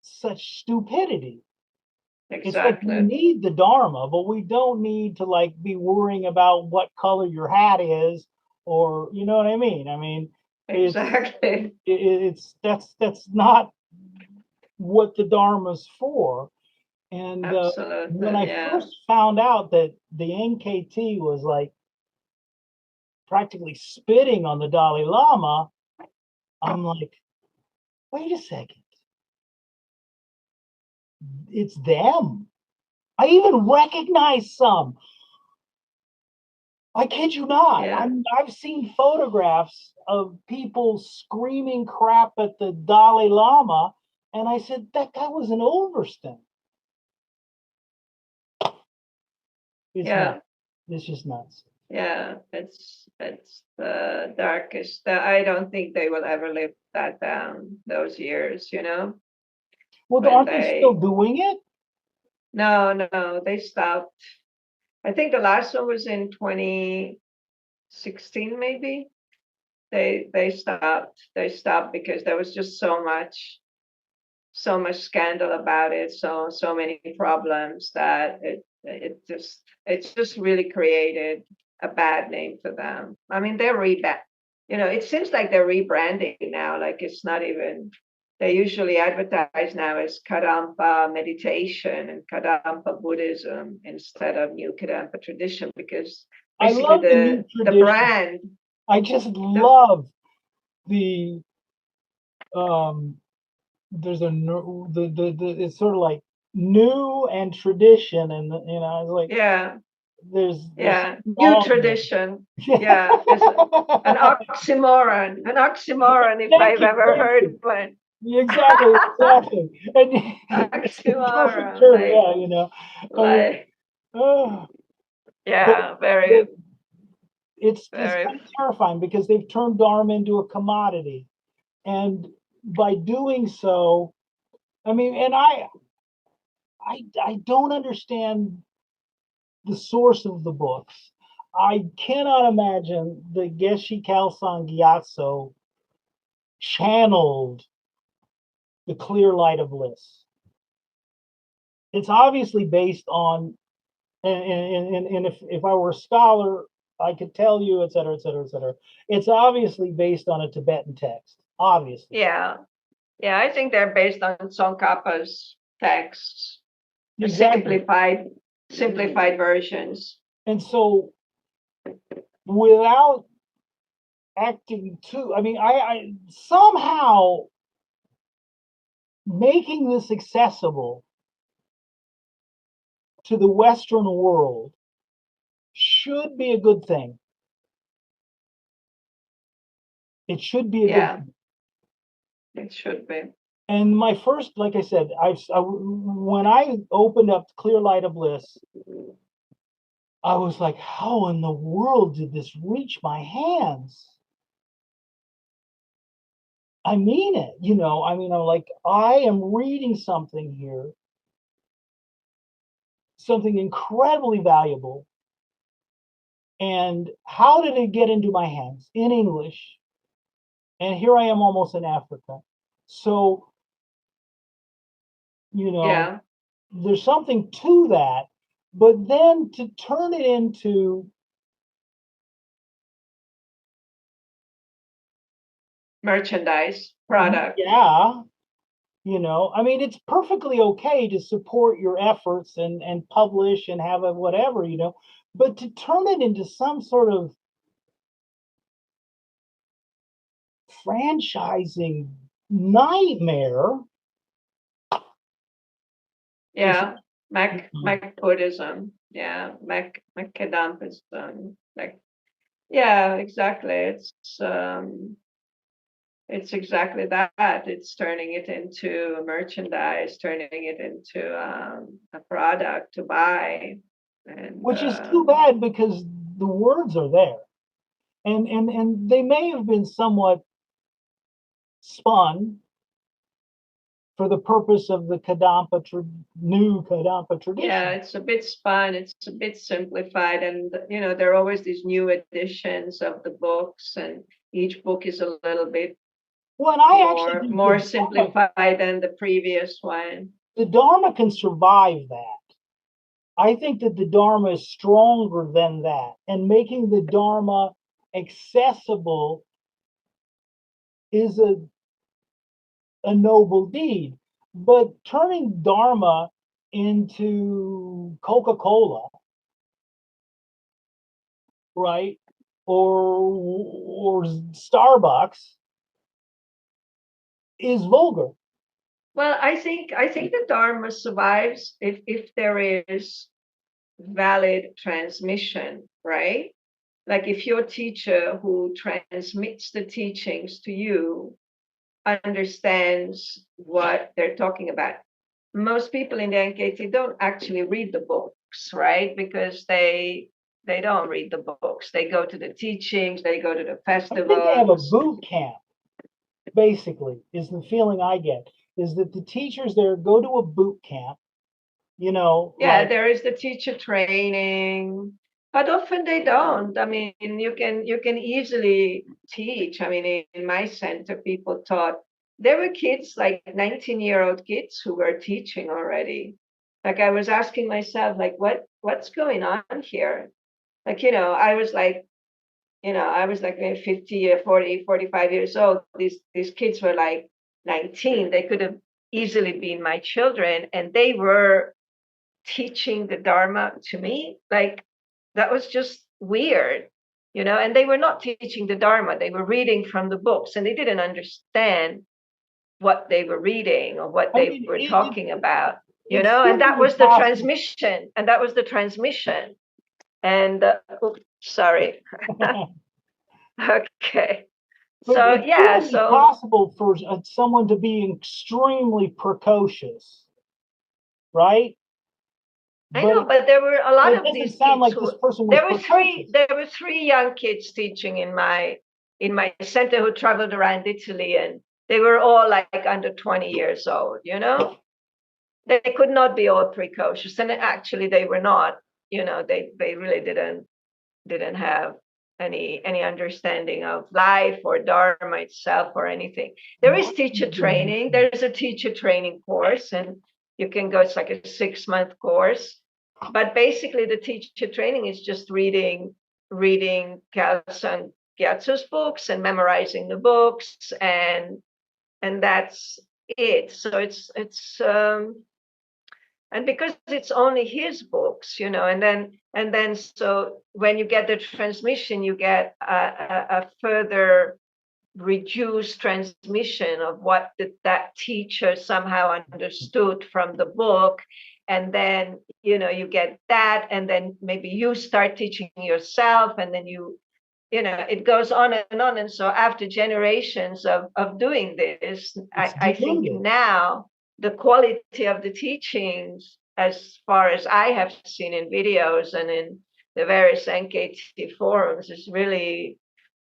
S2: such stupidity. It's like we
S1: Exactly.
S2: need the Dharma, but we don't need to like be worrying about what color your hat is, or you know what I mean. I mean,
S1: Exactly.
S2: it's that's not what the Dharma's for. And when
S1: Absolutely.
S2: I
S1: Yeah.
S2: first found out that the NKT was like practically spitting on the Dalai Lama, I'm like, wait a second, it's them. I even recognize some. I kid you not.
S1: Yeah.
S2: I've seen photographs of people screaming crap at the Dalai Lama, and I said that guy was an Overston. It's
S1: Yeah.
S2: nuts. It's just nuts.
S1: Yeah, it's the darkest. I don't think they will ever live that down, those years,
S2: Well,
S1: when
S2: aren't they still
S1: they
S2: doing it?
S1: no, they stopped. I think the last one was in 2016, maybe. They stopped. They stopped because there was just so much scandal about it, so many problems that it just really created a bad name for them. I mean, it seems like they're rebranding now. Like it's not even. They usually advertise now as Kadampa meditation and Kadampa Buddhism instead of New Kadampa tradition because
S2: I
S1: basically
S2: love the new
S1: the
S2: tradition.
S1: brand
S2: I just
S1: the
S2: love the um there's it's sort of like new and tradition, and it's like
S1: yeah.
S2: there's
S1: Yeah,
S2: something
S1: new
S2: wrong
S1: tradition.
S2: there.
S1: Yeah, there's an oxymoron if
S2: Thank
S1: I've
S2: you,
S1: ever
S2: thank
S1: heard
S2: you.
S1: one.
S2: Exactly, exactly. And it's the perfect
S1: Oxymoron,
S2: term, yeah. I mean,
S1: like,
S2: oh, but,
S1: yeah,
S2: but
S1: very,
S2: it's
S1: very,
S2: kind of terrifying because they've turned Dharma into a commodity, and by doing so, I mean, and I don't understand the source of the books. I cannot imagine the Geshe Kelsang Gyatso channeled the clear light of bliss. It's obviously based on, and if I were a scholar, I could tell you, et cetera, et cetera, et cetera. It's obviously based on a Tibetan text, obviously.
S1: yeah, yeah. I think they're based on Tsongkhapa's texts,
S2: Exactly.
S1: simplified versions.
S2: And so without acting too, I mean, I somehow making this accessible to the Western world should be a good thing. It should be a good
S1: Yeah,
S2: thing.
S1: it should be.
S2: And my first, like I said, when I opened up Clear Light of Bliss, I was like, how in the world did this reach my hands? I mean it, I mean, I'm like, I am reading something here, something incredibly valuable. And how did it get into my hands? In English. And here I am almost in Africa. So, you know,
S1: Yeah,
S2: there's something to that. But then to turn it into,
S1: merchandise product.
S2: yeah, I mean, it's perfectly okay to support your efforts and publish and have a whatever, but to turn it into some sort of franchising nightmare is,
S1: Yeah, Mac Buddhism. Yeah, Mac Kadampism. Like, yeah, exactly. It's exactly that. It's turning it into a merchandise, turning it into a product to buy, and
S2: which is too bad because the words are there, and they may have been somewhat spun for the purpose of the new Kadampa
S1: yeah,
S2: tradition.
S1: it's a bit spun. It's a bit simplified, and there are always these new editions of the books, and each book is a little bit
S2: Well, and I actually think
S1: more simplified than the previous one.
S2: the Dharma can survive that. I think that the Dharma is stronger than that, and making the Dharma accessible is a noble deed. But turning Dharma into Coca-Cola, right, or Starbucks is vulgar.
S1: Well, I think the Dharma survives if there is valid transmission, right? Like if your teacher who transmits the teachings to you understands what they're talking about. Most people in the NKT don't actually read the books, right? Because They don't read the books. They go to the teachings. They go to the
S2: I think they have a
S1: festivals.
S2: boot camp, basically, is the feeling I get, is that the teachers there go to a boot camp,
S1: Yeah,
S2: like,
S1: there is the teacher training, but often they don't. I mean, you can easily teach. I mean, in my center, people taught. There were kids, like 19-year-old kids, who were teaching already. Like I was asking myself, like, what's going on here? Like, I was like maybe 50 or 40, 45 years old. These kids were like 19. They could have easily been my children, and they were teaching the Dharma to me. Like that was just weird, and they were not teaching the Dharma. They were reading from the books, and they didn't understand what they were reading or what
S2: I
S1: they
S2: mean,
S1: were talking about,
S2: it's
S1: and that
S2: humanly
S1: was the
S2: possible.
S1: transmission. And that was the transmission. And oops, sorry. Okay.
S2: But
S1: So
S2: it's
S1: yeah,
S2: humanly
S1: so
S2: possible for someone to be extremely precocious, right?
S1: I
S2: But
S1: know, but there were a lot
S2: it
S1: of
S2: doesn't
S1: these
S2: sound
S1: kids
S2: like
S1: who
S2: this person was
S1: there were three
S2: precocious.
S1: there were three young kids teaching in my center who traveled around Italy, and they were all like under 20 years old. They could not be all precocious, and actually they were not. They really didn't have any understanding of life or Dharma itself or anything. There is teacher training. There's a teacher training course, and you can go, it's like a 6-month course. But basically the teacher training is just reading Kelsang Gyatso's books and memorizing the books, and that's it. So it's and because it's only his books, and then so when you get the transmission, you get a further reduced transmission of what that teacher somehow understood from the book. And then you get that, and then maybe you start teaching yourself, and then it goes on and on. And so after generations of doing this,
S2: It's
S1: I think
S2: diluted.
S1: now the quality of the teachings, as far as I have seen in videos and in the various NKT forums, is really,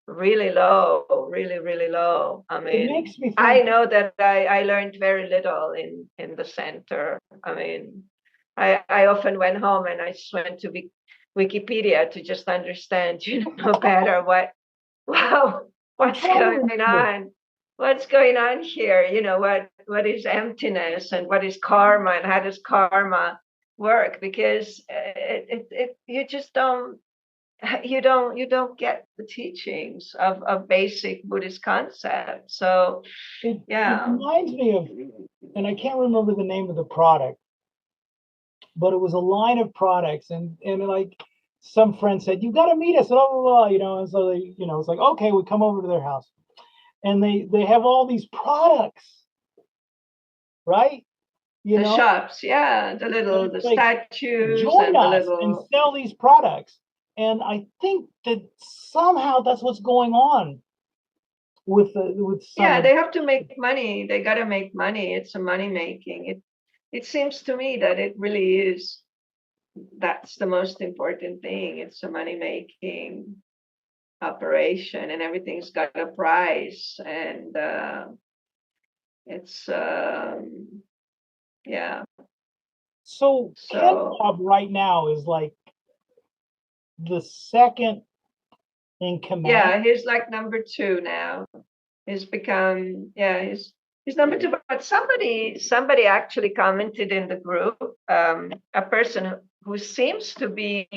S1: really low, really, really low. I
S2: It
S1: mean,
S2: makes me
S1: I
S2: think.
S1: know that I learned very little in the center. I mean, I often went home and I just went to Wikipedia to just understand, better wow,
S2: I'm
S1: what's
S2: trying to
S1: going
S2: remember.
S1: on? What's going on here? What is emptiness, and what is karma, and how does karma work? Because you just you don't get the teachings of basic Buddhist concepts. So
S2: It
S1: yeah.
S2: reminds me of, and I can't remember the name of the product, but it was a line of products, and like some friend said, you got to meet us, blah blah blah, and so they, it's like, okay, we come over to their house, and they have all these products, right? You
S1: The
S2: know,
S1: shops, yeah,
S2: and
S1: the
S2: it's like,
S1: statues
S2: join
S1: and the
S2: us and
S1: little.
S2: sell these products. And I think that somehow that's what's going on with some
S1: Yeah,
S2: of.
S1: they have to make money. They got to make money. It's a money making. It seems to me that it really is. That's the most important thing. It's a money making operation, and everything's got a price, and it's yeah.
S2: So Ken
S1: So
S2: Bob right now is like the second in command.
S1: yeah, he's like number two now. He's become, yeah, he's number two. But somebody actually commented in the group, a person who seems to be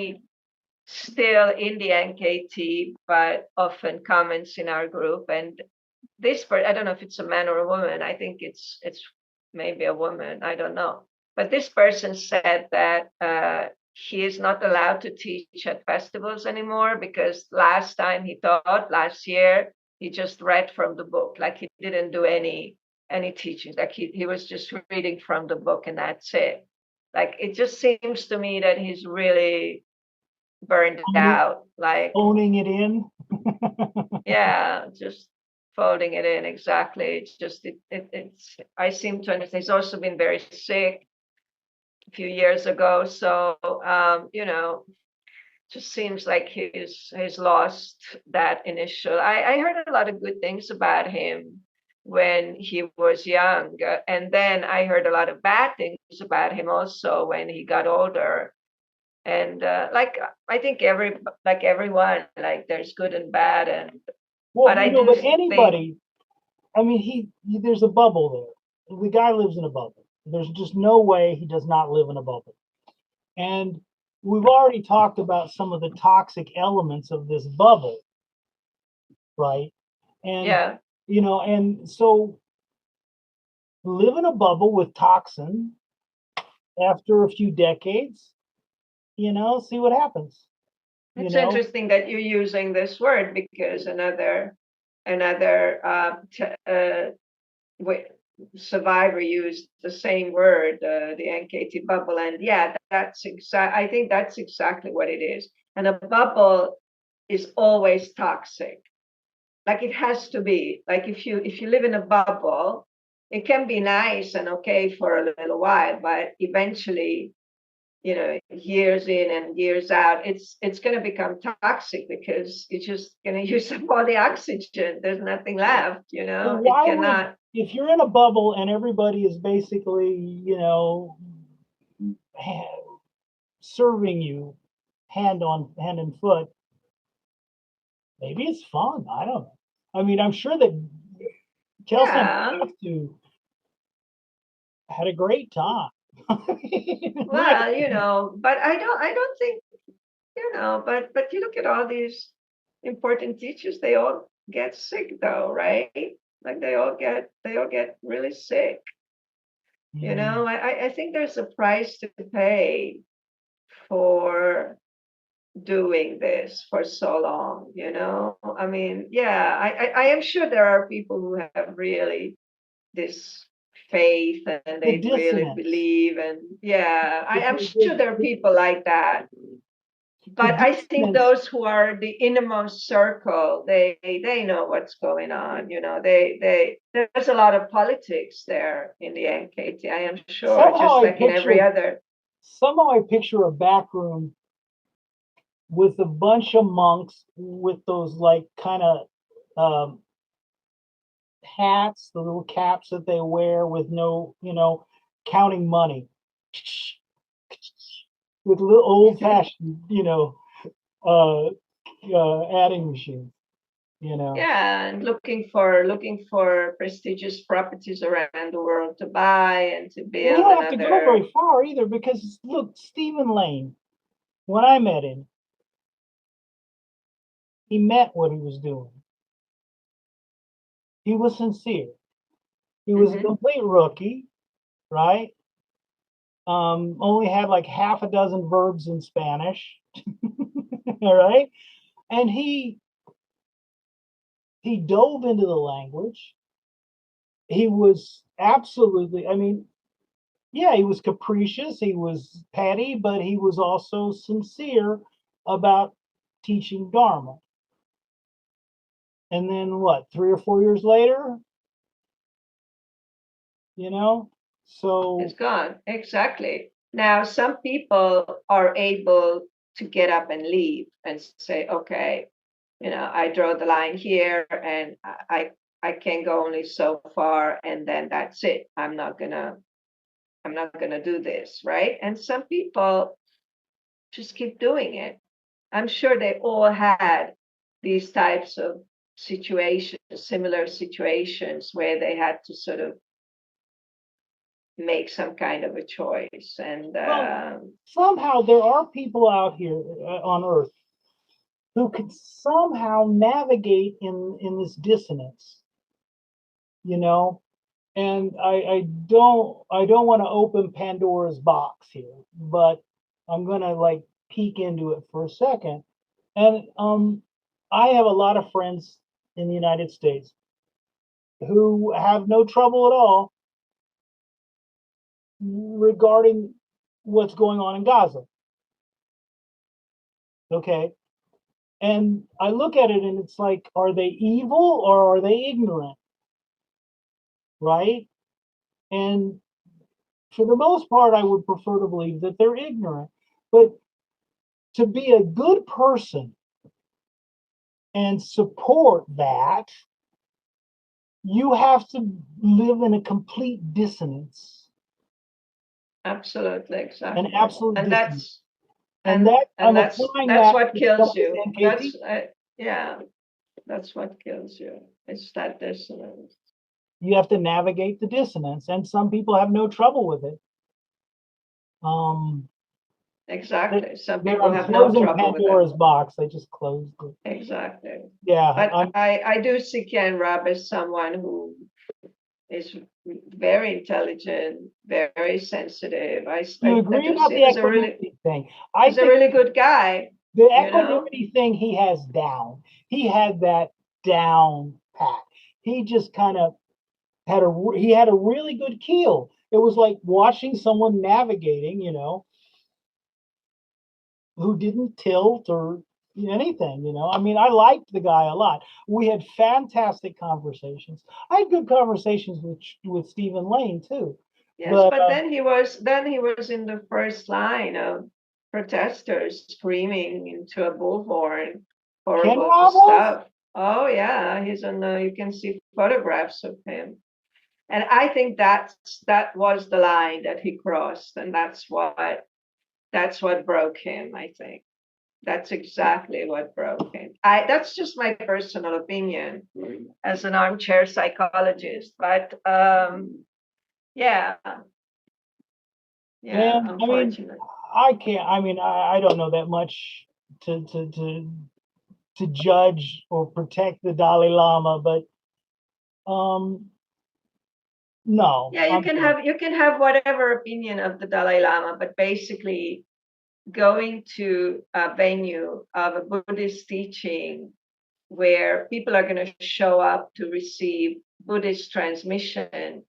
S1: still in the NKT, but often comments in our group. And this person, I don't know if it's a man or a woman. I think it's maybe a woman. I don't know. But this person said that he is not allowed to teach at festivals anymore, because last year he just read from the book. Like he didn't do any teaching. Like he was just reading from the book, and that's it. Like it just seems to me that he's really burned
S2: owning,
S1: out. Like
S2: owning it in.
S1: yeah, just folding it in. Exactly. It's just it's I seem to understand he's also been very sick a few years ago. So just seems like he's lost that initial. I heard a lot of good things about him when he was young, and then I heard a lot of bad things about him also when he got older. And like I think everyone, like there's good and bad, and
S2: Well,
S1: but I do
S2: but
S1: think,
S2: anybody, I mean, there's a bubble there. The guy lives in a bubble. There's just no way he does not live in a bubble. And we've already talked about some of the toxic elements of this bubble, right? And,
S1: yeah,
S2: and so live in a bubble with toxin after a few decades, see what happens,
S1: it's interesting that you're using this word because another survivor used the same word, the NKT bubble, and yeah, I think that's exactly what it is. And a bubble is always toxic. Like it has to be. Like if you live in a bubble, it can be nice and okay for a little while, but eventually, years in and years out, it's going to become toxic because it's just going to use up all the oxygen. There's nothing left.
S2: Well,
S1: It
S2: why would,
S1: cannot.
S2: if you're in a bubble and everybody is basically, serving you hand and foot, maybe it's fun. I don't know. I mean, I'm sure that Chelsea
S1: Yeah.
S2: have to had a great time. Right.
S1: Well, but I don't think, but you look at all these important teachers, they all get sick though, right? Like they all get really sick.
S2: Mm.
S1: I think there's a price to pay for doing this for so long. I mean, yeah, I am sure there are people who have really this faith and
S2: The
S1: they really
S2: dissonance.
S1: believe, and yeah, I
S2: The,
S1: am sure
S2: the,
S1: there are
S2: the,
S1: people like that.
S2: the
S1: But I think
S2: dissonance.
S1: those who are the innermost circle, they know what's going on. They there's a lot of politics there in the NKT. I am sure,
S2: Somehow
S1: just
S2: I
S1: like in every
S2: picture
S1: other.
S2: somehow I picture a back room with a bunch of monks with those like kind of hats, the little caps that they wear with no, counting money with little old fashioned, uh, adding machines, you know.
S1: Yeah, and looking for prestigious properties around the world to buy and to
S2: We
S1: build
S2: don't have to go
S1: another.
S2: very far either because look, Stephen Lane, when I met him, he meant what he was doing. He was sincere. He was a
S1: Mhm.
S2: complete rookie, right? Only had like half a dozen verbs in Spanish, all right? And he dove into the language. He was absolutely, I mean, yeah, he was capricious, he was petty, but he was also sincere about teaching Dharma. And then what, 3 or 4 years later, you know?
S1: It's
S2: So,
S1: gone. Exactly. Now, some people are able to get up and leave and say, okay, I draw the line here and I can go only so far and then that's it. I'm not gonna do this, right? And some people just keep doing it. I'm sure they all had these types of situations, similar situations where they had to sort of make some kind of a choice. And
S2: well, somehow there are people out here on Earth who could somehow navigate in this dissonance, you know? And I don't want to open Pandora's box here, but I'm gonna like peek into it for a second. And I have a lot of friends in the United States who have no trouble at all regarding what's going on in Gaza. Okay. And I look at it and it's like, are they evil or are they ignorant? Right. And for the most part, I would prefer to believe that they're ignorant. But to be a good person and support that, you have to live in a complete dissonance.
S1: Absolutely,
S2: An
S1: exactly.
S2: absolute
S1: And
S2: dissonance.
S1: that's
S2: And that
S1: and
S2: I'm applying
S1: that's
S2: that
S1: what
S2: to
S1: kills
S2: Spanish
S1: you.
S2: NKT.
S1: Yeah, that's what kills you. It's that dissonance.
S2: You have to navigate the dissonance, and some people have no trouble with it. Um,
S1: Exactly. Some
S2: there,
S1: people
S2: I'm
S1: have no
S2: closing
S1: trouble with it.
S2: Pandora's box. I just closed it.
S1: Exactly.
S2: Yeah,
S1: But I do see Ken Robb as someone who is very intelligent, very sensitive.
S2: you
S1: I
S2: agree
S1: do
S2: about
S1: see
S2: the
S1: him as a really
S2: equanimity thing? I
S1: he's a
S2: think
S1: really good guy,
S2: the
S1: you know?
S2: equanimity thing he has down. He had that down pat. He just kind of he had a really good keel. It was like watching someone navigating, who didn't tilt or anything. I mean, I liked the guy a lot. We had fantastic conversations. I had good conversations with Stephen Lane too.
S1: Yes,
S2: But
S1: but then he was in the first line of protesters screaming into a bullhorn,
S2: Ken
S1: horrible
S2: Rob was?
S1: stuff. Oh yeah, he's on you can see photographs of him. And I think that was the line that he crossed, and that's what broke him, I think. That's exactly what broke him. That's just my personal opinion as an armchair psychologist. But yeah, yeah,
S2: And I mean,
S1: unfortunately.
S2: I can't. I mean, I don't know that much to judge or protect the Dalai Lama, but no,
S1: Yeah,
S2: I'm good.
S1: you can have whatever opinion of the Dalai Lama, but basically going to a venue of a Buddhist teaching where people are going to show up to receive Buddhist transmission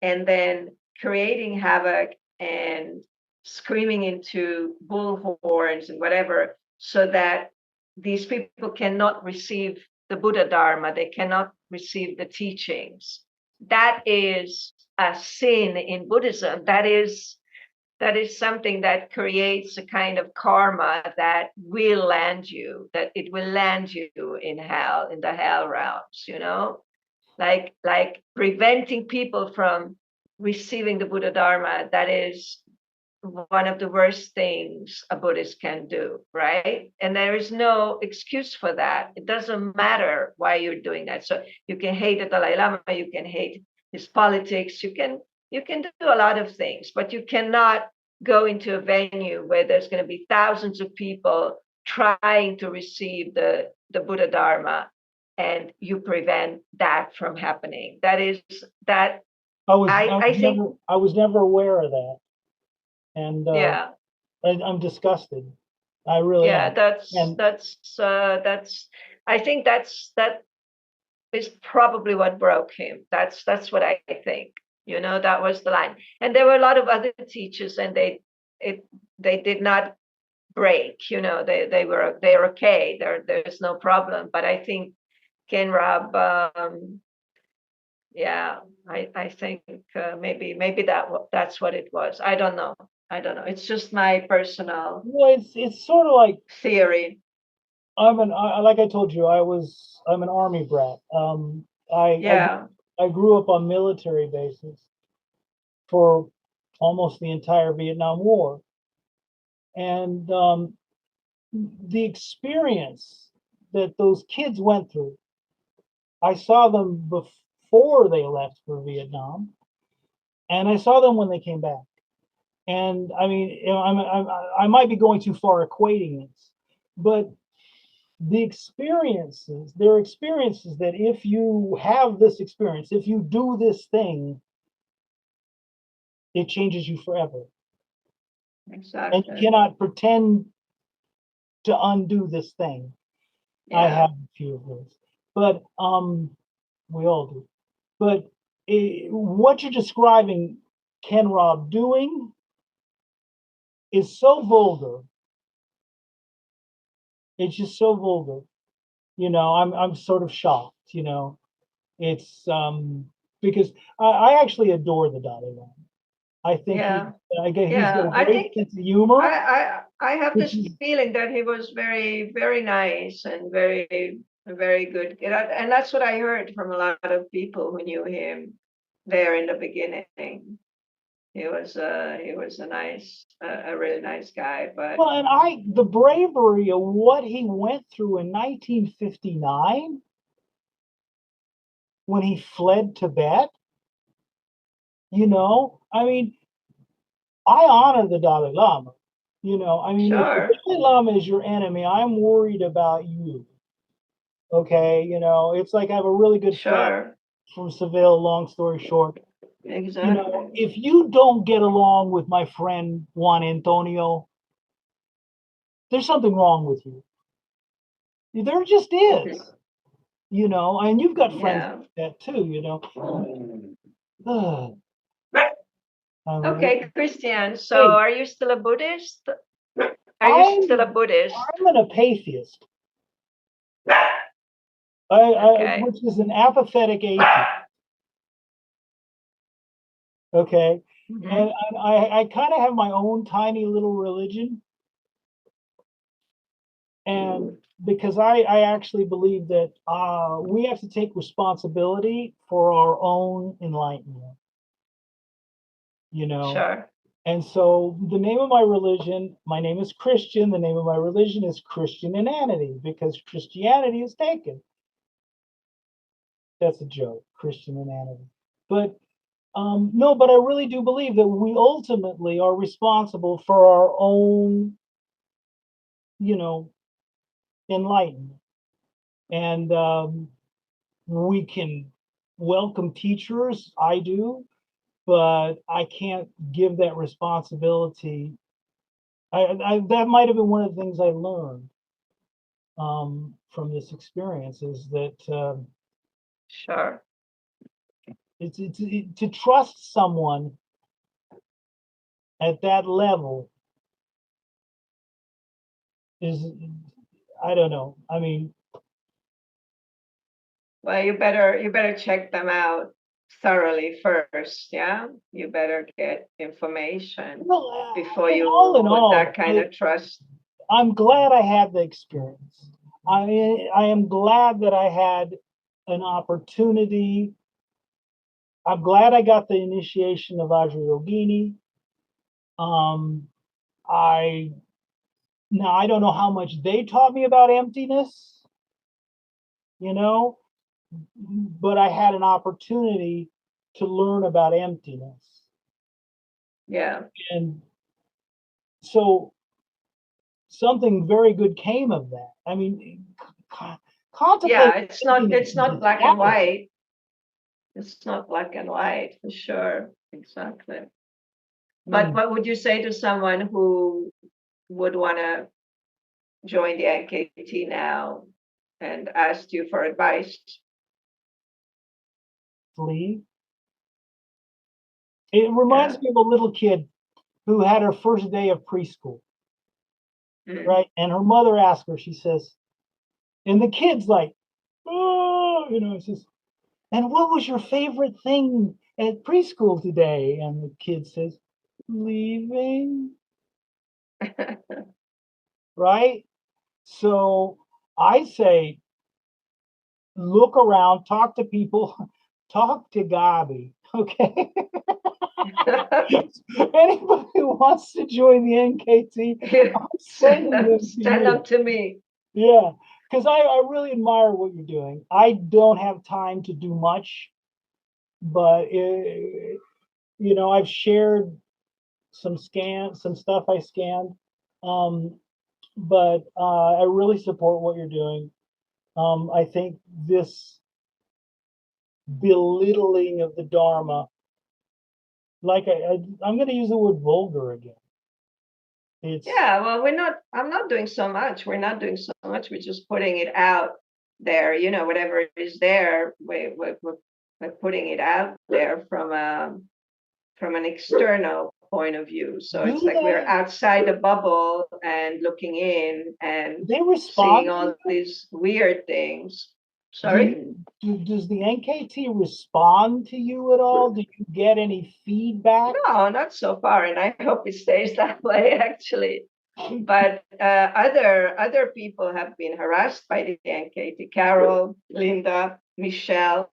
S1: and then creating havoc and screaming into bullhorns and whatever, so that these people cannot receive the Buddha Dharma, they cannot receive the teachings. That is a sin in Buddhism. That is something that creates a kind of karma that it will land you in hell, in the hell realms, like preventing people from receiving the Buddha Dharma. That is one of the worst things a Buddhist can do, right? And there is no excuse for that. It doesn't matter why you're doing that. So you can hate the Dalai Lama, you can hate his politics, you can do a lot of things, but you cannot go into a venue where there's going to be thousands of people trying to receive the Buddha Dharma, and you prevent that from happening. That I think,
S2: I was never aware of that, and
S1: yeah.
S2: I'm disgusted. I really
S1: Yeah,
S2: am.
S1: that's
S2: And
S1: that's I think that is probably what broke him. That's what I think. That was the line. And there were a lot of other teachers, and it they did not break. They're okay. There's no problem. But I think Ken Rob, yeah, I think maybe that's what it was. I don't know. I don't know. It's just my personal
S2: well, it's sort of like
S1: theory.
S2: like I told you, I'm an army brat. I
S1: Yeah.
S2: I grew up on military bases for almost the entire Vietnam War, and the experience that those kids went through, I saw them before they left for Vietnam, and I saw them when they came back. And I mean, I might be going too far equating this, but there are experiences that if you have this experience, if you do this thing, it changes you forever. And you
S1: Exactly.
S2: cannot pretend to undo this thing. I
S1: Yeah.
S2: have a few of those, but we all do. But what you're describing Ken Rob doing is so vulgar. It's just so vulgar. I'm sort of shocked. It's because I actually adore the Dalai Lama. I think
S1: Yeah.
S2: he's got
S1: Yeah.
S2: a
S1: I
S2: great
S1: think
S2: sense of humor,
S1: I have
S2: which
S1: this
S2: is
S1: feeling that he was very, very nice and very, very good. And that's what I heard from a lot of people who knew him there in the beginning. He was a nice, a really nice guy. But
S2: well, and the bravery of what he went through in 1959 when he fled Tibet. I mean, I honor the Dalai Lama. I mean, if the
S1: sure,
S2: Dalai Lama is your enemy, I'm worried about you. Okay, it's like I have a really good friend
S1: sure,
S2: from Seville. Long story short,
S1: exactly.
S2: if you don't get along with my friend Juan Antonio, there's something wrong with you. There just is, and you've got friends
S1: Yeah.
S2: like that too, Ugh,
S1: Okay, Christian. So,
S2: hey,
S1: are you still a Buddhist? Are you still a
S2: I'm
S1: Buddhist?
S2: I'm an apatheist,
S1: Okay.
S2: which is an apathetic atheist. Okay, and
S1: Hmm.
S2: I kind of have my own tiny little religion, and because I actually believe that we have to take responsibility for our own enlightenment, you know.
S1: Sure.
S2: And so the name of my religion, my name is Christian. The name of my religion is Christianity because Christianity is taken. That's a joke, Christianity. But no, but I really do believe that we ultimately are responsible for our own, you know, enlightenment. And we can welcome teachers. I do, but I can't give that responsibility. That might have been one of the things I learned from this experience is that
S1: Sure.
S2: to trust someone at that level is, I don't know. I mean,
S1: Well, you better check them out thoroughly first. Yeah. You better get information
S2: well,
S1: before
S2: in
S1: you put that
S2: all,
S1: kind of trust.
S2: I'm glad I had the experience. I am glad that I had an opportunity. I'm glad I got the initiation of Vajra Yogini. Um, I Now I don't know how much they taught me about emptiness, you know, but I had an opportunity to learn about emptiness.
S1: Yeah.
S2: And so something very good came of that. I mean,
S1: Yeah.
S2: contemplating emptiness
S1: It's
S2: is
S1: not
S2: a
S1: black and
S2: challenge.
S1: white. It's not black and white for sure. Exactly. But
S2: Mm,
S1: what would you say to someone who would want to join the NKT now and asked you for advice?
S2: flee. It
S1: Yeah.
S2: reminds me of a little kid who had her first day of preschool,
S1: Mm.
S2: right? And her mother asked her, she says, and the kid's like, oh, says, and what was your favorite thing at preschool today? And the kid says, leaving, right? So I say, look around, talk to people, talk to Gabi, okay? Anybody who wants to join the NKT, I'm sending them to
S1: Send them
S2: you.
S1: to me.
S2: Yeah, because I really admire what you're doing. I don't have time to do much, but I've shared some stuff I scanned. Um, but I really support what you're doing. I think this belittling of the Dharma, like I'm going to use the word vulgar again. It's
S1: Yeah, well, I'm not doing so much. We're not doing so much. We're just putting it out there, whatever is there, we're putting it out there from an external point of view. So
S2: do
S1: it's like we're
S2: they
S1: outside the bubble and looking in and
S2: do they
S1: seeing
S2: respond to
S1: all
S2: you?
S1: these weird things. Sorry?
S2: Does the NKT respond to you at all? Do you get any feedback?
S1: No, not so far, and I hope it stays that way, actually. But other people have been harassed by the NKT. Carol, Linda, Michelle,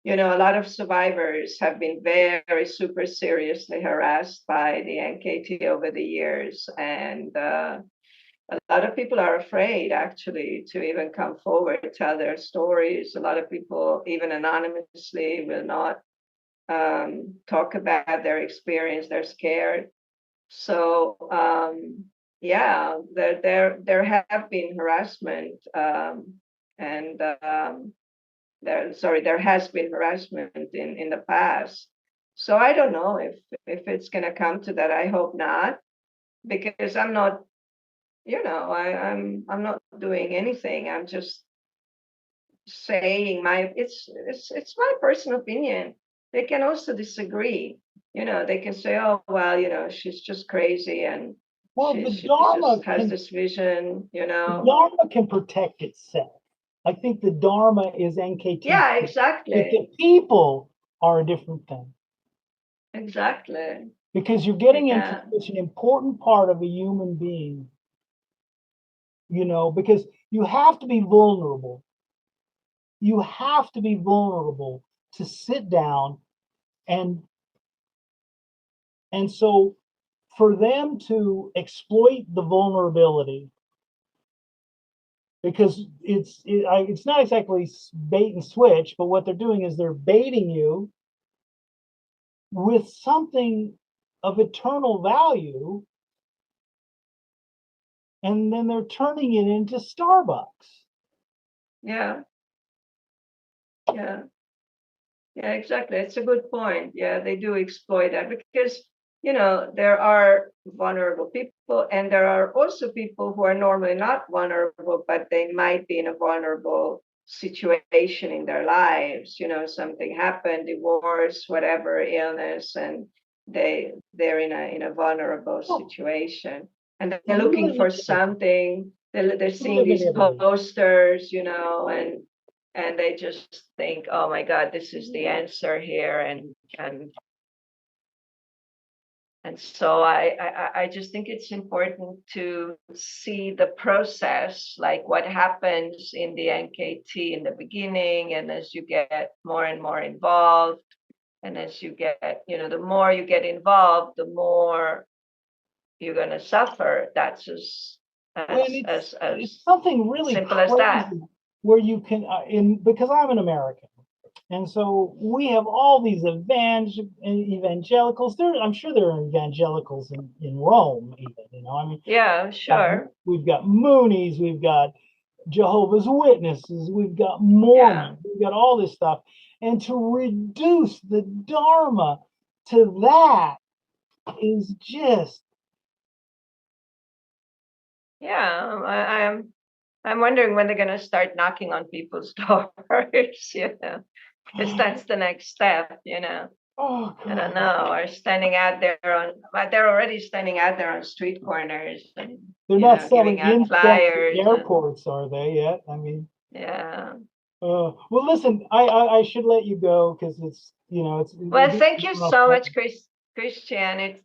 S1: a lot of survivors have been very super seriously harassed by the NKT over the years, and a lot of people are afraid actually to even come forward, tell their stories. A lot of people, even anonymously, will not talk about their experience. They're scared. So yeah, there have been harassment, and there has been harassment in the past. So I don't know if it's going to come to that. I hope not, because I'm not, I'm not doing anything. I'm just saying it's my personal opinion. They can also disagree. They can say, oh well, she's just crazy, and
S2: Well,
S1: she just has this vision.
S2: The Dharma can protect itself. I think the Dharma is NKT.
S1: Yeah, exactly.
S2: But the people are a different thing.
S1: Exactly.
S2: Because you're getting into such an important part of a human being. Because you have to be vulnerable. You have to be vulnerable to sit down and so for them to exploit the vulnerability, because it's not exactly bait and switch, but what they're doing is they're baiting you with something of eternal value, and then they're turning it into Starbucks.
S1: Yeah. Yeah, exactly. It's a good point. Yeah, they do exploit that because, there are vulnerable people, and there are also people who are normally not vulnerable, but they might be in a vulnerable situation in their lives. Something happened, divorce, whatever, illness, and they're in a vulnerable situation, and they're looking for something. They're seeing these posters, and they just think, oh my God, this is the answer here, and so I just think it's important to see the process, like what happens in the NKT in the beginning, and as you get more and more involved, and as you get, the more you get involved, the more you're going to suffer. That's as
S2: it's something really
S1: simple as that.
S2: Where you can, because I'm an American, and so we have all these evangelicals. I'm sure there are evangelicals in Rome, even.
S1: Yeah, sure.
S2: We've got Moonies, we've got Jehovah's Witnesses, we've got Mormons, we've got all this stuff, and to reduce the Dharma to that is just.
S1: Yeah, I'm wondering when they're going to start knocking on people's doors, because that's the next step,
S2: Oh,
S1: I don't know, or standing out there but they're already standing out there on street corners, and
S2: they're not selling
S1: giving out flyers.
S2: Airports, are they yet?
S1: Yeah.
S2: Well, listen, I should let you go because it's.
S1: Well, thank you so much, Christian. It's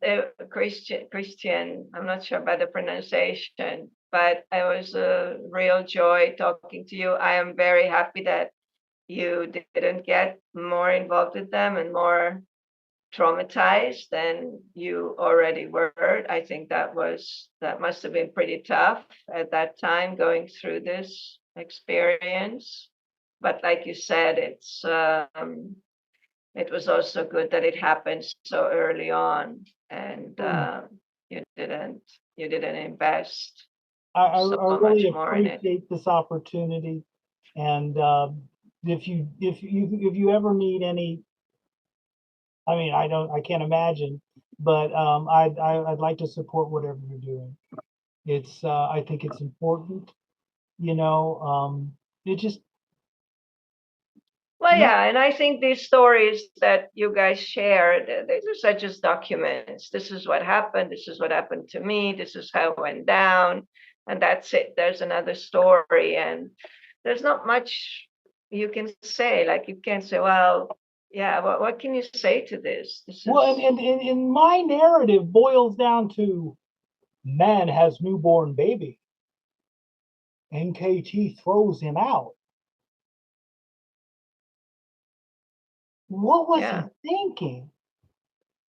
S1: Christian. I'm not sure about the pronunciation, but it was a real joy talking to you. I am very happy that you didn't get more involved with them and more traumatized than you already were. I think that must have been pretty tough at that time, going through this experience. But like you said, it was also good that it happened so early on, and you didn't invest
S2: I
S1: so
S2: really
S1: much more in it.
S2: appreciate this opportunity, and if you ever need any, I can't imagine, but I'd like to support whatever you're doing. I think it's important, it just.
S1: Well, yeah, and I think these stories that you guys share, these are just documents. This is what happened. This is what happened to me. This is how it went down, and that's it. There's another story, and there's not much you can say? Like, you can't say, well, yeah, what can you say to this? This
S2: Well,
S1: is,
S2: and my narrative boils down to man has newborn baby. NKT throws him out. What was
S1: yeah,
S2: he thinking?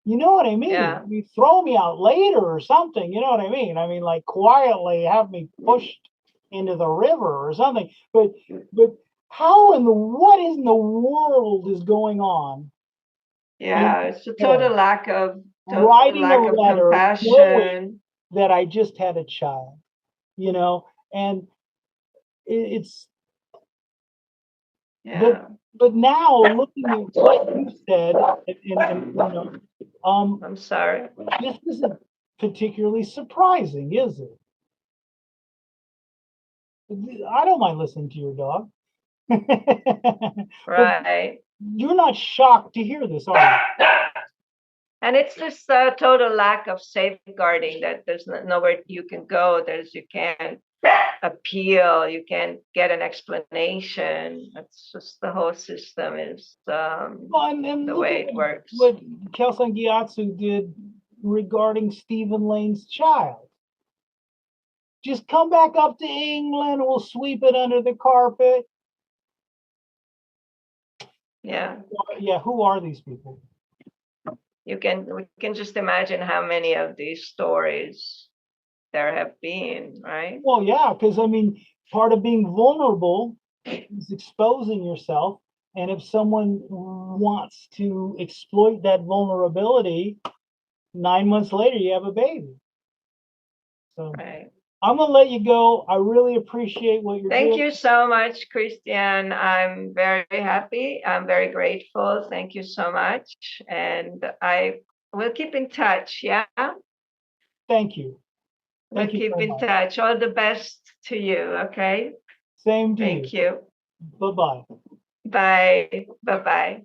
S2: You know what I mean?
S1: yeah,
S2: You throw me out later or something. You know what I mean? I mean, like quietly have me pushed into the river or something. But how in the what in the world is going on in
S1: yeah. It's a
S2: my head?
S1: total
S2: Writing a
S1: lack of
S2: letter knowing
S1: compassion.
S2: that I just had a child, you know, and it's but
S1: Yeah,
S2: but now looking at what you said and you know,
S1: I'm sorry.
S2: this isn't particularly surprising, is it? I don't mind listening to your dog. But
S1: Right.
S2: you're not shocked to hear this, are you?
S1: And it's this total lack of safeguarding that there's nowhere you can go. You can't appeal, you can't get an explanation. It's just the whole system is
S2: Well, and
S1: the
S2: look
S1: way
S2: at
S1: it works.
S2: what Kelsang Gyatso did regarding Stephen Lane's child. Just come back up to England, we'll sweep it under the carpet.
S1: Yeah.
S2: Yeah, who are these people?
S1: We can just imagine how many of these stories there have been, right?
S2: Well, yeah, because I mean, part of being vulnerable is exposing yourself. And if someone wants to exploit that vulnerability, 9 months later, you have a baby. So
S1: Right.
S2: I'm going to let you go. I really appreciate what you're
S1: Thank
S2: doing.
S1: you so much, Christian. I'm very happy. I'm very grateful. Thank you so much. And I will keep in touch. Yeah.
S2: Thank you.
S1: We'll
S2: Thank you
S1: keep
S2: very
S1: in
S2: much.
S1: touch. All the best to you. Okay.
S2: Same to you.
S1: Thank you.
S2: Bye bye.
S1: Bye. Bye bye.